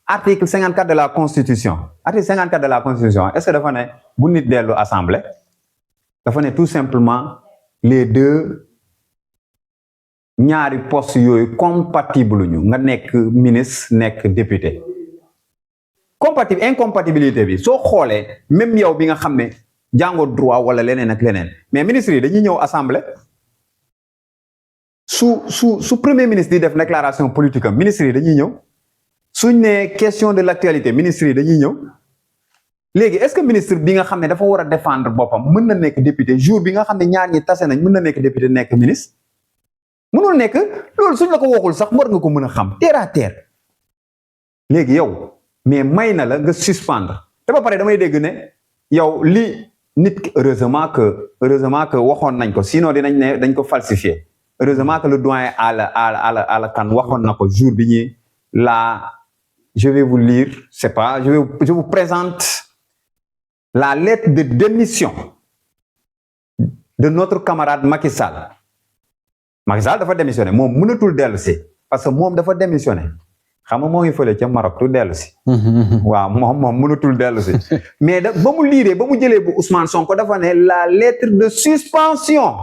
article 54 de la constitution est-ce que dafa ne bu nit dellu assemblée dafa ne tout simplement les deux ñaari postes yooyu compatible ñu nga nekk ministre nekk député incompatibilité bi soo xoolee même yow bi nga xam ne jàngoo droit wala leneen ak leneen mais ministre yi dañuy ñëw assemblée su premier ministre di def déclaration politique am ministre yi dañuy ñëw suñ ne question de l'actualité ministre yi dañuy ñëw léegi est-ce que ministre bi nga xam ne dafa war a défendre boppam mën na nekk député jour bi nga xam ne ñaar ñi tase nañ mën na nekk député nekk ministre mënul nekk loolu suñ la ko waxul sax war nga ko mën a xam terre à terre léegi yow mais may na la nga suspendre te ba pare damay dégg ne yow li nit ki heureusement que waxoon nañ ko sinon dinañ ne dañ ko falsifier heureusement que le doyen Alla Kane waxoon na ko jour bi ñuy je vais vous lire je vous présente la lettre de démission de notre camarade Macky Sall dafa démissionné moom mënatul dellu si parce que moom dafa démissionné xam nga moo ngi fële ca Maroc tu dellu si waaw moom mënatul dellu si mais ba mu liiree ba mu jëlee bu Ousmane Sonko dafa ne la lettre de suspension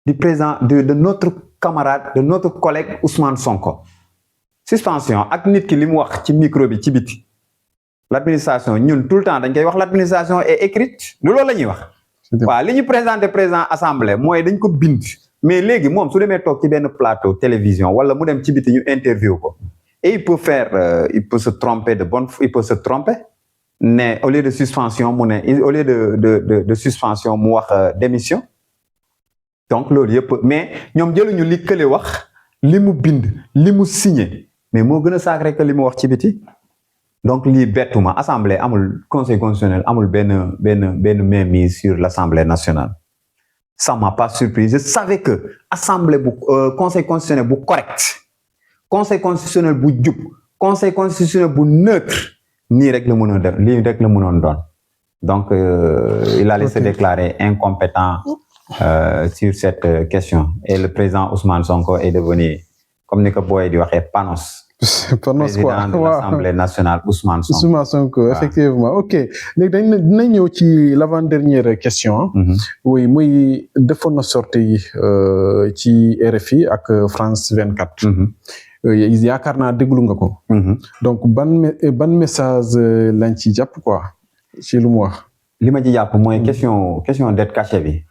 du président de notre camarade de notre collègue Ousmane Sonko suspension ak nit ki li mu wax ci micro bi ci biti l'administration ñun tout le temps dañ koy wax l'administration est écrite lu loolu la ñuy wax waaw li ñu présenté président assemblée mooy dañ ko bind mais léegi moom su demee toog ci benn plateau télévision wala mu dem ci biti ñu interview ko et il peut se tromper ne au lieu de suspension mu ne au lieu de suspension mu wax démission donc loolu yëpp mais ñoom jëluñu li kële wax li mu bind li mu signé mais moo gën a sacré que li mu wax ci biti donc lii bettuma assemblée amul conseil constitutionnel amul benn mainmise sur l'Assemblée nationale ça m'a pas surpris je savais que assemblée bu conseil constitutionnel bu correct conseil constitutionnel bu jub conseil constitutionnel bu neutre nii rek la mënoon def lii rek la mënoon doon donc il allait se déclarer incompétent sur cette question et le président Ousmane Sonko est devenu comme ni ko booy di waxee panos président de l'Assemblée nationale Ousmane Sonko effectivement ok léegi dina ñëw ci l'avant-dernière question oui muy defoon na sortie ci RFI ak France 24 yaakaar naa déglu nga ko donc ban message lañ ci jàpp quoi ci lu mu wax li ma ci jàpp mooy question dette cachée bi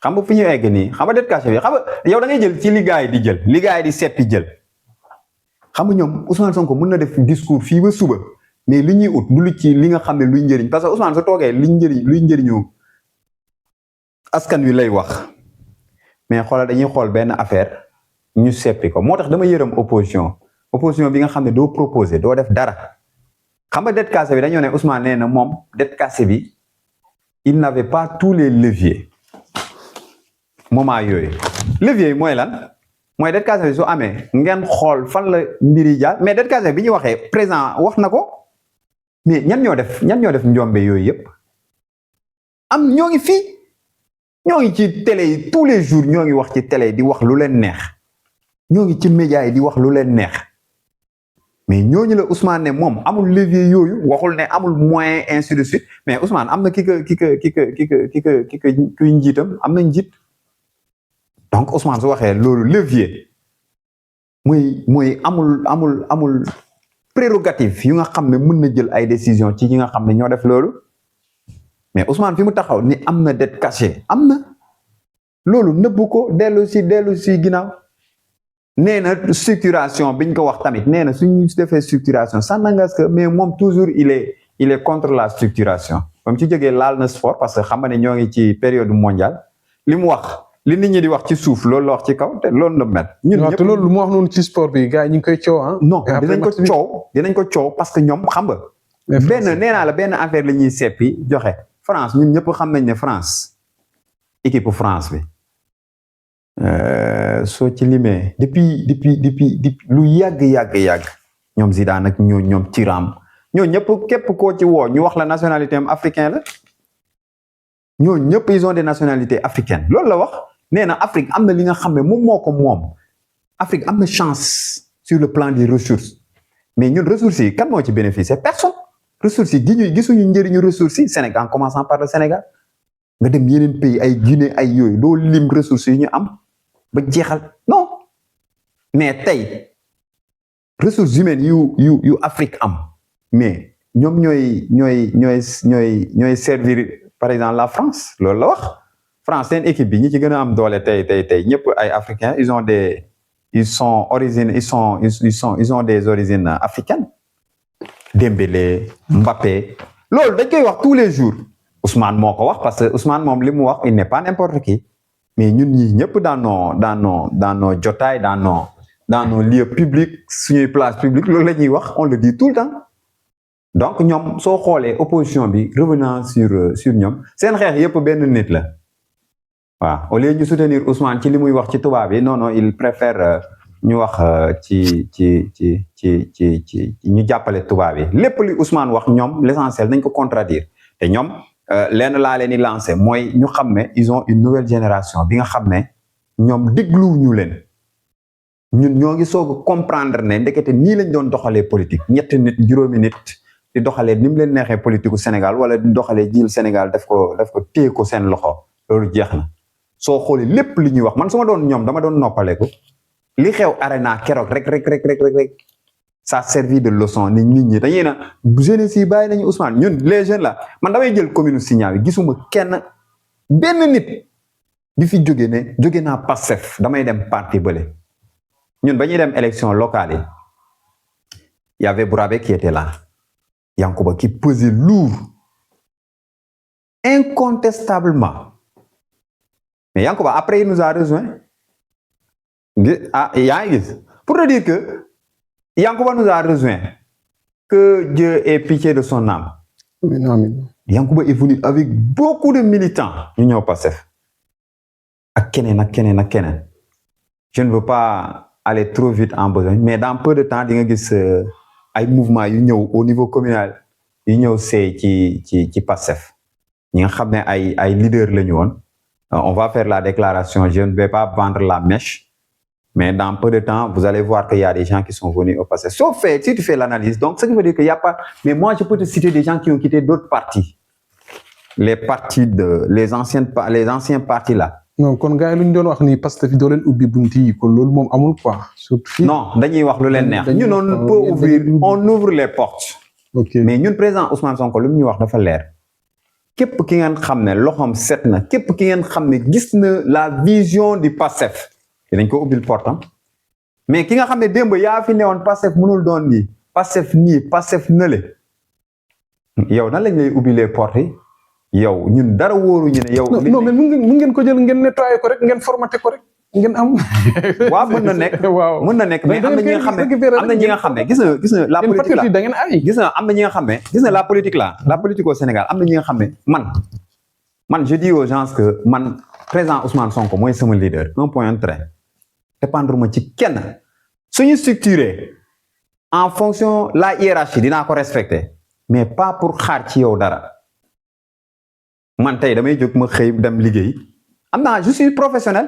xam nga fi ñu egg nii xam nga dette cachée bi xam nga yow da ngay jël ci li gars yi di jël li gars yi di seppi jël xam nga ñoom Ousmane Sonko mën na def discours fii ba suba mais li ñuy ut du lu ci li nga xam ne luy njëriñ parce que Ousmane su toogee luy njëriñu askan wi lay wax mais xoolal dañuy xool benn affaire ñu seppi ko moo tax dama yërëm opposition bi nga xam ne doo proposer doo def dara xam nga dette cachée bi dañoo ne Ousmane nee na moom dette cachée bi il n'avait pas tous les leviers moment yooyu levier yi mooy lan mooy dette cachée bi su amee ngeen xool fan la mbir yi jaar mais dette cachée bi ñu waxee président wax na ko mais ñan ñoo def njombe yooyu yëpp am ñoo ngi fii ñoo ngi ci télé yi tous les jours ñoo ngi wax ci télé yi di wax lu leen neex ñoo ngi ci média yi di wax lu leen neex mais ñooñu la Ousmane ne moom amul levier yooyu waxul ne amul moyen ainsi de suite mais Ousmane am na kuy njiitam am na njiit donc Ousmane su waxee loolu levier mooy amul prérogative yu nga xam ne mën na jël ay décision ci ñi nga xam ne ñoo def loolu mais Ousmane fi mu taxaw ni am na dette cachée am na loolu nëbbu ko dellu si ginnaaw nee na structuration biñ ko wax tamit nee na suñu defee structuration ça n'engage que mais moom toujours il est contre la structuration comme ci jógee laal na sport parce que xam nga ne ñoo ngi ci période mondiale li mu wax li nit ñi di wax ci suuf loolu la wax ci kaw te loolu la mel. ñun ñëpp loolu lu mu wax noonu ci sport bi gars yi ñu ngi koy coow ah. non dinañ ko coow parce que ñoom xam nga. nee naa la benn affaire la ñuy seppi joxe France ñun ñëpp xam nañ ne France équipe France bi. soo ci limee depuis lu yàgg ñoom Zidane ak ñoom Thuram ñoo ñëpp képp koo ci woo ñu wax la nationalité am africain la ñoo ñëpp ils ont des nationalités africaines loolu la wax nee na Afrique am na li nga xam ne moom moo ko moom Afrique am na chance sur le plan des ressources mais ñun ressources yi kan moo ci bénéficier personne ressources yi gisuñu njëriñu ressources yi Sénégal en commençant par le Sénégal nga dem yeneen pays ay Guinée ay yooyu doo lim ressources yi ñu am ba jeexal non mais tey ressources humaines yu Afrique am mais ñoom ñooy servir par exemple la France loolu la wax France seen équipe bi ñi ci gën a am doole tey ñëpp ay africains ils ont des origines africaines Dembélé Mbappé loolu dañ koy wax tous les jours Ousmane moo ko wax parce que Ousmane moom li mu wax il n'est pas n'importe qui mais ñun ñi ñëpp dans nos jotaay dans nos lieux publics suñuy place publique loolu la ñuy wax on le dit tout le temps donc ñoom soo xoolee opposition bi revenant sur ñoom seen xeex yëpp benn nit la waaw au lieu ñu soutenir Ousmane ci li muy wax ci tubaab yi non il préfère ñu wax ci ñu jàppale tubaab yi lépp li Ousmane wax ñoom l'essentiel nañ ko contradire te ñoom lenn laa leen di lancé mooy ñu xam ne ils ont une nouvelle génération bi nga xam ne ñoom dégluwuñu leen ñun ñoo ngi soog a comprendre ne ndekete nii lañ doon doxalee politique ñetti nit juróomi nit di doxalee ni mu leen neexee politique u Sénégal wala di doxalee jiil Sénégal daf ko téye ko seen loxo loolu jeex na soo xoolee lépp li ñuy wax man su ma doon ñoom dama doon noppaleeku li xew arena keroog rek ça servi de leçon nit ñi dañuy na jeunes yi bàyyi nañu Ousmane ñun les jeunes là man damay jël commune Signa bi gisuma benn nit di fi jóge naa Pastef damay dem parti bële ñun ba ñuy dem élection locale yi y avait Bourabé qui était là Yankuba qui pesait lourd incontestablement mais Yankuba après il nous a rejoint yaa ngi gis pour te dire que Yankuba nous a rejoint que Dieu ait pitié de son âme. Amen. Yankuba est venu avec beaucoup de militants ñu ñëw Pastef ak keneen je ne veux pas aller trop vite en besogne mais dans peu de temps di nga gis ay mouvement yu ñëw au niveau communal yu ñëw seey ci Pastef ñi nga xam ne ay leader la ñu woon on va faire la déclaration je ne vais pas vendre la mèche mais dans peu de temps vous allez voir qu'il y a des gens qui sont venus au Pastef si tu fais l'analyse donc ce qui veut dire qu'il y a pas mais moi je peux te citer des gens qui ont quitté d'autres partis les anciens partis là. non kon gars yi lu ñu doon wax ni Pastef doo leen ubbi bunti yi kon loolu moom amul quoi. surtout non dañuy wax lu leen neex ñun on ouvre les portes. ok mais ñun président Ousmane Sonko lu mu ñu wax dafa leer képp ki ngeen xam ne loxoom set na képp ki ngeen xam ne gis na la vision du Pastef dinañ ko ubbil portam mais ki nga xam ne démb yaa fi newoon Pastef mënul doon nii Pastef nële yow nan lañ lay ubbilee porte yi yow ñun dara wóoruñu ne yow. non mais mun ngeen ko jël ngeen nettoyer ko rek ngeen formaté ko rek ngeen am. waaw mën na nekk. waaw mën na nekk mais am na ñi nga xam ne gis na la politique la da ngeen ay. gis na am na ñi nga xam ne gis na la politique au Sénégal am na ñi nga xam ne man je dis aux gens que man président Ousmane Sonko mooy sama leader un point un trait dépendre ma ci kenn suñu structuré en fonction la hiérarchie dinaa ko respecter mais pas pour xaar ci yow dara man tey damay jóg ma xëy dem liggéey am naa je suis professionnel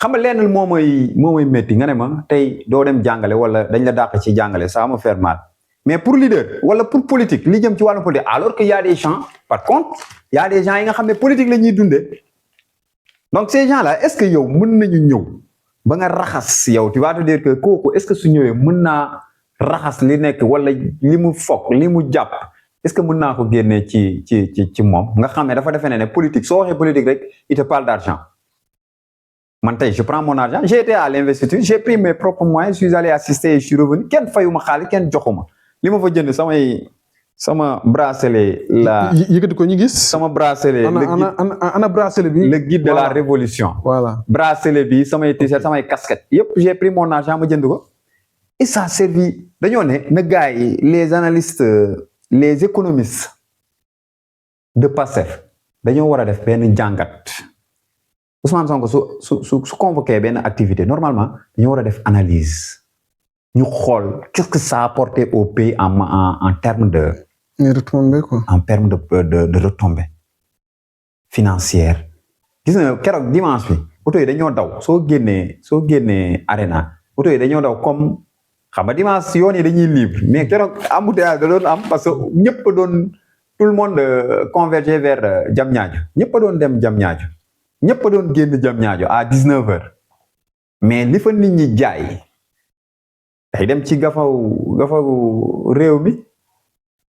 xam nga lenn moo may métti nga ne ma tey doo dem jàngale wala dañ la dàq ci jàngale ça me fait mal mais pour leader wala pour politique li jëm ci wàllum politique alors que y a des gens par contre y a des gens yi nga xam ne politique la ñuy dundee donc ces gens là est-ce que yow mën nañu ñëw ba nga raxas yow tu vas te dire que kooku est-ce que su ñëwee mën naa raxas li nekk wala li mu fokk li mu jàpp est-ce que mën naa ko génnee ci moom nga xam ne dafa defee ne politique soo waxee politique rek il te parle d'argent man tey je prends mon argent j'ai été à l'investiture j'ai pris mes propres moyens je suis allé assister et je suis revenu kenn fayuma xaalis kenn joxuma li ma fa jënd sama bracelet la yëkkati ko ñu gis sama bracelet ana bracelet bi le guide de la révolution voilà bracelet bi samay t-shirt samay casquette yëpp j'ai pris mon argent ma jënd ko et ça a servi dañoo ne na gars yi les analystes les économistes de Pastef dañoo war a def benn jàngat Ousmane Sonko su convoqué benn activité normalement dañoo war a def analyse ñu xool qu'est-ce que ça a apporté au pays en termes de retombées quoi en termes de retombées financières gis nga keroog dimanche bi oto yi dañoo daw soo génnee arena oto yi dañoo daw comme xam nga dimanche yoon yi dañuy libre mais keroog embouteillage da doon am parce que ñëpp doon tout le monde converger vers Diamniadio ñëpp doon dem Diamniadio ñëpp doon génn Diamniadio à 19h mais li fa nit ñi jaay day dem ci gafaw réew mi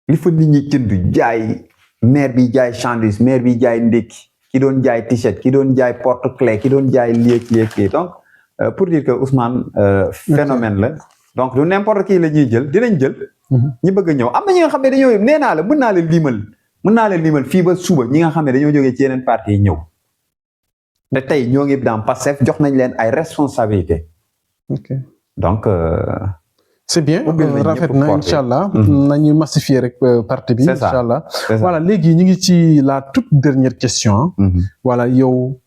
li fa nit ñi jënd jaay maire bi jaay sandwich maire bi jaay ndékki ki doon jaay t-shirt ki doon jaay porte-clés ki doon jaay léeg donc pour dire que Ousmane phénomène la donc du n'importe qui la ñuy jël dinañ jël ñi bëgg a ñëw am na ñi nga xam ne dañoo nee naa la mën naa la limal fii ba suba ñi nga xam ne dañoo jógee ci yeneen parti yi ñëw te tey ñoo ngi dans Pastef jox nañ leen ay responsabilités donc c'est bien rafet na incha allah nañu massifier rek parti bi incha allah voilà léegi ñu ngi ci la toute dernière question voilà yow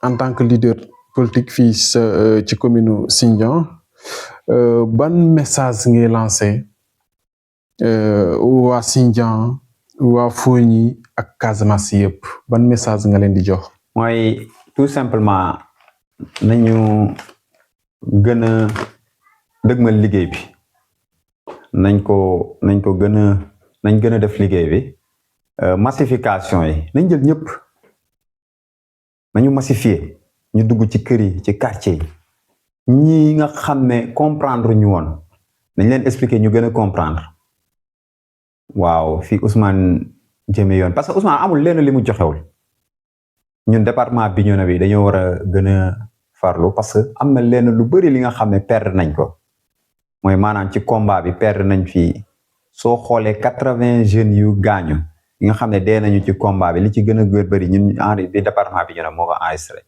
en tant que leader politique fii ci commune Sindian ban message ngay lancé waa Sindian waa Fogni ak Casamance yëpp ban message nga leen di jox mooy tout simplement nañu gën a dëgmal liggéey bi nañ gën a def liggéey bi massification yi nañ jël ñëpp nañu massifier ñu dugg ci kër yi ci quartier yi ñi nga xam ne comprendre ñu woon nañ leen expliquer ñu gën a comprendre waaw fii Ousmane jëme yoon parce que Ousmane amul lenn li mu joxewul ñun département Bignona bi dañoo war a gën a farlu parce que am na lenn lu bari li nga xam ne perdre nañ ko mooy maanaam ci combat bi perdre nañ fii soo xoolee 80 jeunes yu gaañu yi nga xam ne dee nañu ci combat bi li ci gën a bari ñun di département Bignona moo ko enregistré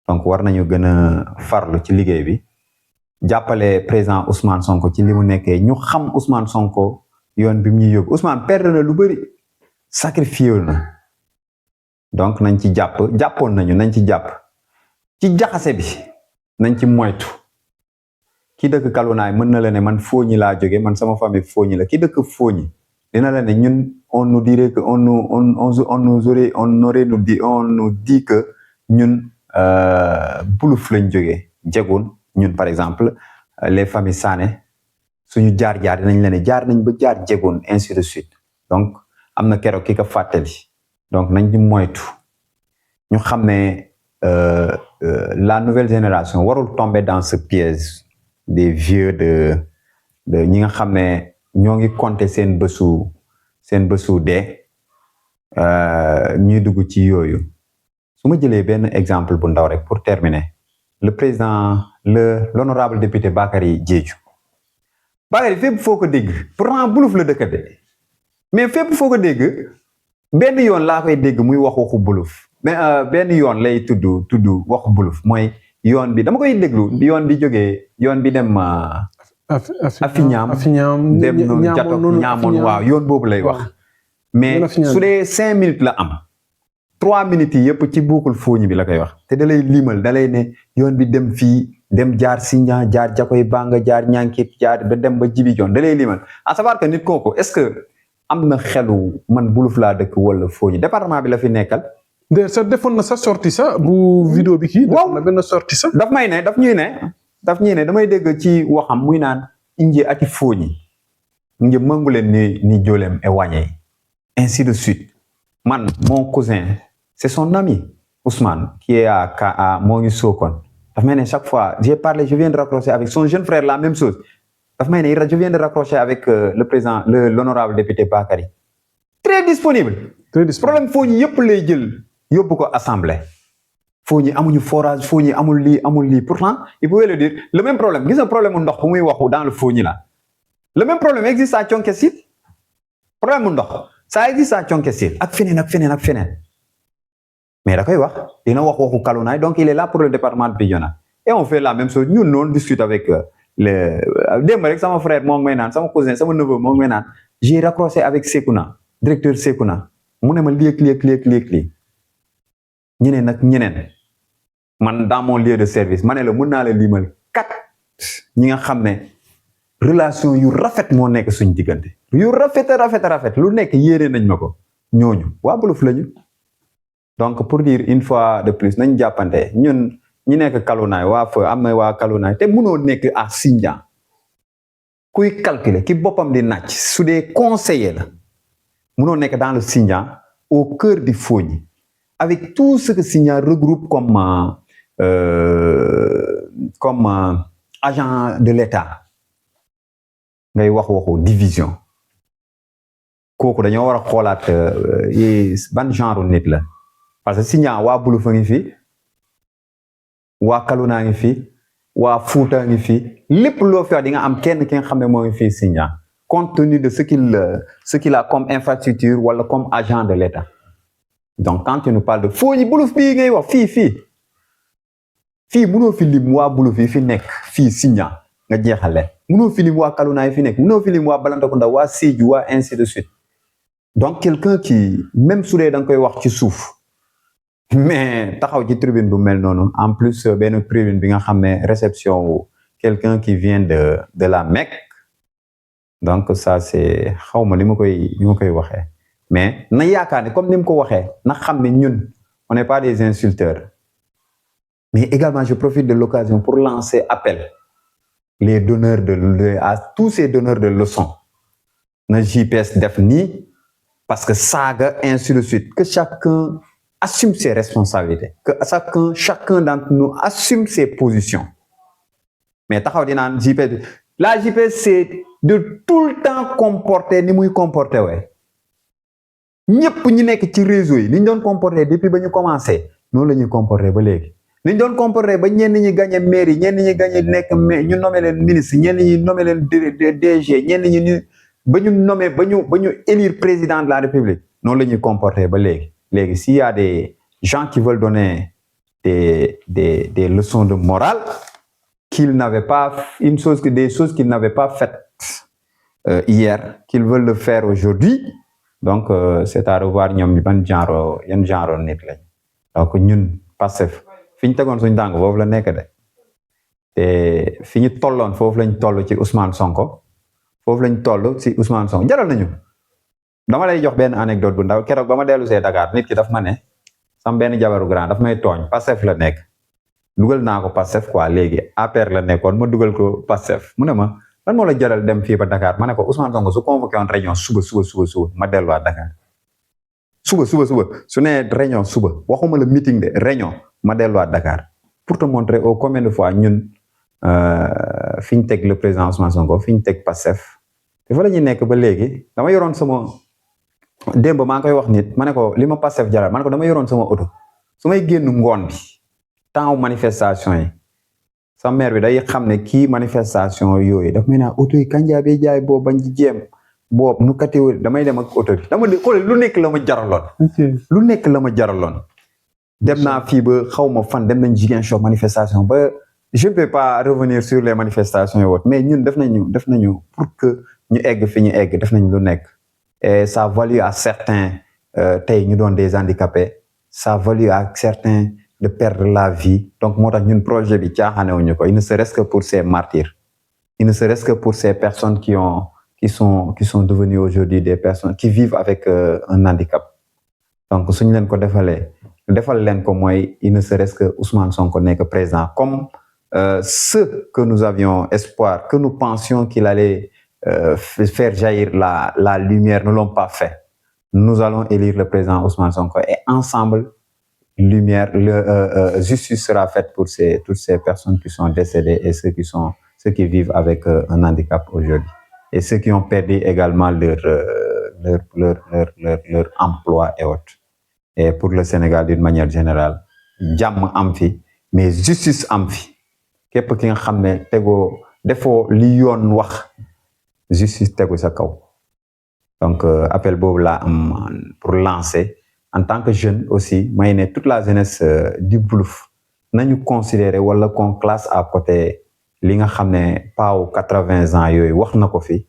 donc war nañu gën a farlu ci liggéey bi jàppale président Ousmane Sonko ci li mu nekkee ñu xam Ousmane Sonko yoon bi mu ñuy yóbbu Ousmane perdre na lu bari sacrifié na donc nañ ci jàppoon nañu nañ ci jàpp ci jaxase bi nañ ci moytu ki dëkk Kalunaay mën na la ne man Fogni laa jóge man sama famille Fogni la ki dëkk Fogni dina la ne ñun on nous dirait que on nous dit que ñun Buluf lañ jóge jegun ñun par exemple les familles Sané suñu jaar-jaar dinañ la ne jaar nañ ba jaar jegun ainsi de suite donc am na keroog ki ko fàttali donc nañ ci moytu ñu xam ne la nouvelle génération warul tomber dans ce piège des vieux de ñi nga xam ne ñoo ngi compter seen bésu dee ñuy dugg ci yooyu su ma jëlee benn exemple bu ndaw rek pour terminer le président l'honorable député Bakary Diédhiou Bakary fépp foo ko dégg pourtant buluf la dëkk de mais fépp foo ko dégg benn yoon laa koy dégg muy waxu buluf mais benn yoon lay tudd waxu buluf mooy yoon bi dama koy déglu yoon bi jógee yoon bi dem Afiñam dem noonu Jatok ñaamoon waaw yoon boobu lay wax mais su dee 5 minutes la am 3 minutes yi yëpp ci buukul fooñi bi la koy wax te da lay limal da lay ne yoon bi dem fii dem jaar Sindian jaar Jakoy Banga jaar Ñankit jaar ba dem ba Jibi Jon da lay limal à savoir que nit kooku est-ce que am na xelu man buluf laa dëkk wala fooñi département bi la fi nekkal. de sa defoon na sa sorti sa bu vidéo bi kii. waaw na benn sorti sa. daf ñuy ne damay dégg ci waxam muy naan inje ati fooñi nje mangulen ni jolem e wàññee ainsi de suite man mon cousin c'est son ami Ousmane qui est à moo ngi Sokone daf may ne chaque fois je viens de raccrocher avec son jeune frère la même chose daf may ne je viens de raccrocher avec le président l'honorable député Bakary très disponible problème fooñi yëpp lay jël yóbbu ko assemblée fooñi amuñu forage fooñi amul lii pourtant il pouvait le dire le même problème gis nga problème mu ndox bu muy waxu dans le fooñi là le même problème existe à Thionck-Essyl problème mu ndox ça existe à Thionck-Essyl ak feneen mais da koy wax dina waxu Kalounaye donc il est là pour le département de Bignona et on fait la même chose ñun noonu discute avec démb rek sama frère moo ngi may naan sama cousin sama neveu moo ngi may naan j'ai raccroché avec Sekouna directeur Sekouna mu ne ma lii ñeneen man dans mon lieu de service ma ne la mën naa la limal 4 ñi nga xam ne relation yu rafet moo nekk suñ diggante yu rafet lu nekk yéene nañ ma ko ñooñu waa buluf lañu donc pour dire une fois de plus nañ jàppante ñun ñi nekk Kalounaye waa fa am na waa Kalounaye te mënoo nekk à Sindian kuy calculer ki boppam di nàcc su dee conseiller la mënoo nekk dans le Sindian au cœur du Fogny avec tout ce que Sindian regroupe comme agent de l'État ngay waxu division kooku dañoo war a xoolaat ban genre nit la parce que Sindian waa buluf a ngi fi waa Kalounaye ngi fi waa Fouta ngi fi lépp loo fi wax di nga am kenn ki nga xam ne moo ngi fii Sindian compte tenu de ce qu'il a comme infrastructure wala comme agent de l'État. Donc quand tu nous parles de Fogny buluf bii ngay wax fii mënoo fi lim waa buluf yi fi nekk fii Sindian nga jeexale mënoo fi lim waa Kalounaye fi nekk mënoo fi lim waa Balantacounda waa Sédhiou waa ainsi de suite donc quelqu'un qui même su dee da nga koy wax ci suuf mais taxaw ci tribune bu mel noonu en plus benn tribune bi nga xam ne réception wu quelqu'un qui vient de la Mecque donc ça c'est xawma li ma koy waxee mais na yaakaar ne comme ni mu ko waxee na xam ne ñun on n'est pas des insulteurs mais également je profite de l'occasion pour lancer appel les donneurs à tous ces donneurs de leçons na JPS def nii parce que saaga ainsi de suite que chacun assume ses responsabilités que chacun d'entre nous assume ses positions mais taxaw di naan JPS la JPS c'est de tout le temps comporter ni muy comporter wee ñëpp ñi nekk ci réseau yi ni ñu doon comporter depuis ba ñu commencé noonu la ñuy comporter ba léegi ni ñu doon comporter ba ñenn ñi gagné maire yi ñenn ñi gagné nekk ñu nommé leen ministre ñenn ñi nommé leen DG ñenn ñi ba ñu élire président de la République noonu la ñuy comporter ba léegi s'il y a des gens qui veulent donner des leçons de morale qu'ils n'avaient pas des choses qu'ils n'avaient pas faites hier qu'ils veulent le faire aujourd'hui donc c'est à revoir ñoom yan genre nit lañ donc ñun Pastef fi ñu tegoon suñu dàng foofu la nekk de te fi ñu tolloon foofu lañ toll ci Ousmane Sonko jaral nañu dama lay jox benn anecdote bu ndaw keroog ba ma dellu see Dakar nit ki daf ma ne sam benn jabaru grand daf may tooñ Pastef la nekk dugal naa ko Pastef quoi léegi APR la nekkoon ma dugal ko Pastef mu ne ma lan moo la jaral dem fii ba Dakar ma ne ko Ousmane Sonko su convoqué woon réunion suba ma delluwaat Dakar suba su nee réunion suba waxuma la meeting de réunion ma delluwaat Dakar pour te montrer combien de fois ñun fi ñu teg le président Ousmane Sonko fi ñu teg Pastef te fa la ñuy nekk ba léegi dama yoroon sama démb maa ngi koy wax nit ma ne ko li ma Pastef jaral ma ne ko dama yoroon sama oto su may génn ngoon bi temps manifestation yi sama maire bi day xam ne kii manifestation yooyu daf may naa oto yi kanjaa bee jaay boobu bañ ci jéem boobu nu catégorie damay dem ak oto bi dama de xoolal lu nekk la ma jaraloon. lu nekk la ma jaraloon. dem naa fii ba xaw ma fan dem nañ Ziguinchor manifestation ba je ne peux pas revenir sur les manifestations et autres mais ñun def nañu pour que ñu egg fi ñu egg def nañ lu nekk. Et ça a valu à certains tey ñu doon des handicapés ça a valu à certains de perdre la vie donc moo tax ñun projet bi caaxaanewuñu ko il ne serait-ce que pour ces martyrs il ne serait-ce que pour ces personnes qui sont devenues aujourd'hui des personnes qui vivent avec un handicap donc suñu leen ko defal leen ko mooy il ne serait-ce que Ousmane Sonko nekk président comme ceux que nous avions espoir que nous pensions qu'il allait faire jaillir la lumière ne l'ont pas fait. Nous allons élire le président Ousmane Sonko et ensemble, justice sera faite pour toutes ces personnes qui sont décédées et ceux qui vivent avec un handicap aujourd'hui et ceux qui ont perdu également leur emploi et autres. Et pour le Sénégal d'une manière générale, jàmm am fi mais justice am fi képp ki nga xam ne defoo li yoon wax. Justice tegu sa kaw donc appel boobu laa am pour lancer en tant que jeune aussi may ne toute la jeunesse du Boulouf nañu considérer wala qu'on classe à côté li nga xam ne paawu 80 ans yooyu wax na ko fi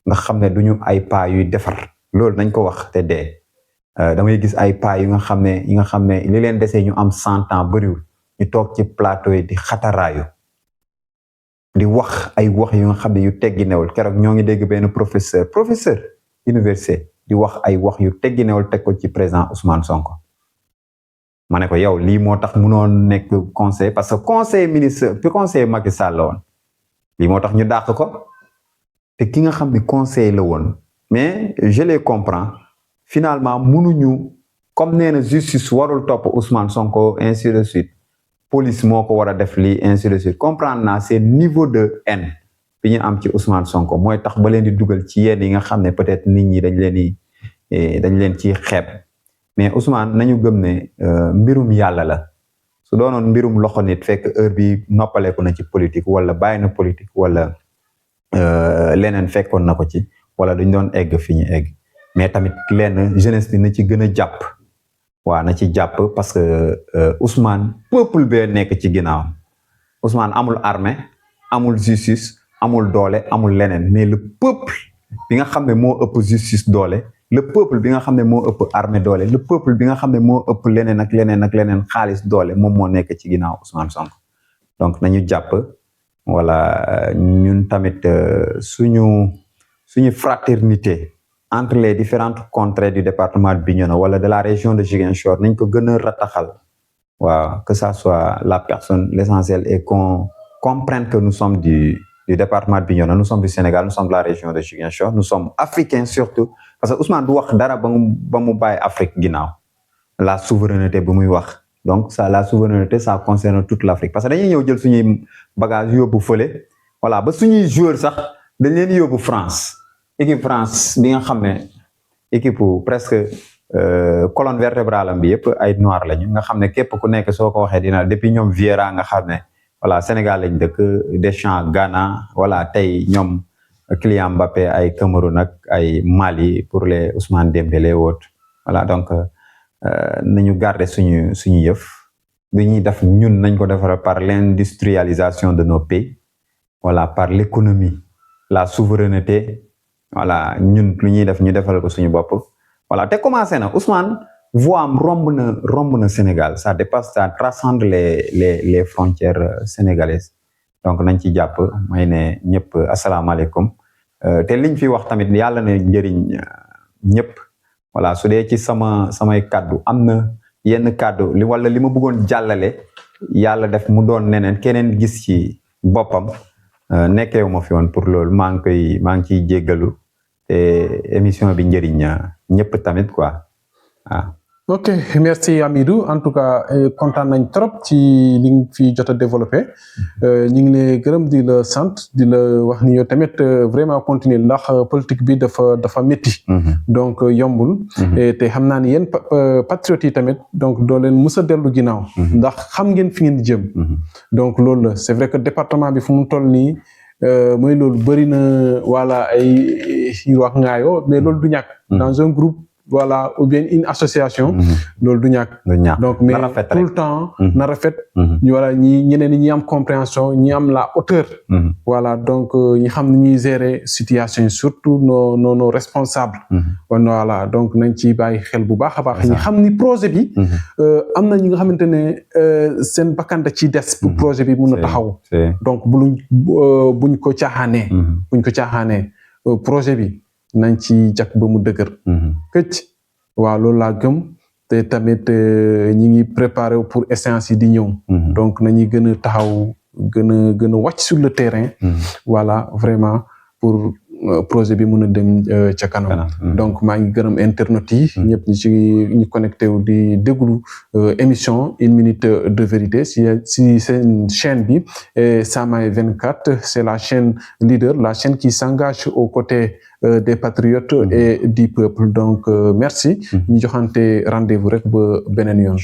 nga xam ne duñu ay paa yuy defar loolu nañ ko wax te dee damay gis ay paa yi nga xam ne li leen desee ñu am 100 ans bëriwul ñu toog ci plateau yi di xataraayu di wax ay wax yu nga xam ne yu tegginewul keroog ñoo ngi dégg benn professeur université di wax ay wax yu tegginewul teg ko ci président Ousmane Sonko ma ne ko yow lii moo tax mënoon nekk conseil parce que conseil Macky Sall la woon lii moo tax ñu dàq ko te ki nga xam ne conseil la woon mais je les comprends finalement mënuñu comme nee na justice warul topp Ousmane Sonko ainsi de suite police moo ko war a def lii ainsi de suite comprendre naa seen niveau de haine bi ñu am ci Ousmane Sonko mooy tax ba leen di dugal ci yenn yi nga xam ne peut-être nit ñi dañ leen ci xeeb mais Ousmane nañu gëm ne mbirum yàlla la su doonoon mbirum loxo nit fekk heure bi noppaleeku na ci politique wala bàyyi na politique wala leneen fekkoon na ko ci wala duñ doon egg fi ñu egg mais tamit lenn jeunesse bi na ci gën a jàpp waaw na ci jàpp parce que Ousmane peuple bee nekk ci ginnaaw Ousmane amul armée amul justice amul doole amul leneen mais le peuple bi nga xam ne moo ëpp justice doole le peuple bi nga xam ne moo ëpp armée doole le peuple bi nga xam ne moo ëpp leneen ak leneen xaalis doole moom moo nekk ci ginnaaw Ousmane Sonko donc nañu jàpp wala ñun tamit suñu fraternité entre les différentes contrées du département de Bignona wala de la région de Ziguinchor nañ ko gën a rataxal waaw que ça soit la personne l'essentiel est qu'on comprenne que nous sommes du département de Bignona nous sommes du Sénégal nous sommes de la région de Ziguinchor nous sommes africains surtout parce que Ousmane du wax dara ba mu bàyyi Afrique ginnaaw la souveraineté bu muy wax donc la souveraineté ça concerne toute l'Afrique parce que dañuy ñëw jël suñuy bagage yóbbu fële voilà ba suñuy joueurs sax dañ leen yóbbu France équipe France bi nga xam ne équipe presque colonne vertébrale am bi yëpp ay noir lañu nga xam ne képp ku nekk soo ko waxee dina depuis ñoom Vieira nga xam ne voilà Sénégal lañ dëkk Deschamps Ghana voilà tey ñoom Kylian Mbappé ay Cameroun ak ay Mali pour les Ousmane Dembélé autres voilà donc nañu garder suñu yëf li ñuy def ñun nañ ko defar par l'industrialisation de nos pays voilà par l'économie la souveraineté voilà ñun lu ñuy def ñu defal ko suñu bopp voilà te commencé na Ousmane voix am romb na Sénégal ça dépasse ça transcende les frontières sénégalaises donc nañ ci jàpp may ne ñëpp asalaamaaleykum te liñ fi wax tamit yàlla na njëriñ ñëpp voilà su dee ci samay kàddu am na yenn kàddu li ma bëggoon jàllale yàlla def mu doon neneen keneen gis ci boppam nekkeewu ma fi woon pour loolu maa ngi ciy jéggalu te émission bi njëriñ ñëpp tamit quoi waaw ok merci Amidou en tout cas kontaan nañ trop ci li nga fi jot a développé ñu ngi lay gërëm di la sant di la wax ni yow tamit vraiment continuer ndax politique bi dafa métti. donc yombul. te xam naa ni yéen patriotes yi tamit donc doo leen mës a dellu ginnaaw. ndax xam ngeen fi ngeen jëm. donc loolu la c'est vrai que département bi fu mu toll nii mooy loolu bëri na wala ay wax ngaayoo mais loolu du ñàkk. dans un groupe. voilà ou bien une association. loolu du ñàkk. donc mais tout le temps. na rafet. ñu wala ñeneen ñi am compréhension ñi am la hauteur. voilà donc ñi xam ni ñuy gérer situation yi surtout nos responsables. voilà donc nañ ci bàyyi xel bu baax a baax. ñi xam ni projet bi. am na ñi nga xamante ne seen bakkan da ciy des. pour projet bi mun a taxaw. donc buñ ko caaxaanee. buñ ko caaxaanee projet bi. nañ ci jàkk ba mu dëgër. këcc waaw loolu laa gëm te tamit ñi ngi préparé pour échéance yi di ñëw. donc nañuy gën a taxaw gën a wàcc sur le terrain. voilà vraiment pour projet bi mun a dem ca kanam. donc maa ngi gërëm internautes yi. ñëpp ñi connecté wu di déglu émission une minute de vérité si seen chaîne bi Samaye 24 c'est la chaîne leader la chaîne qui s'engage aux côtés des patriotes et du peuple donc merci. ñu joxante rendez-vous rek ba beneen yoon.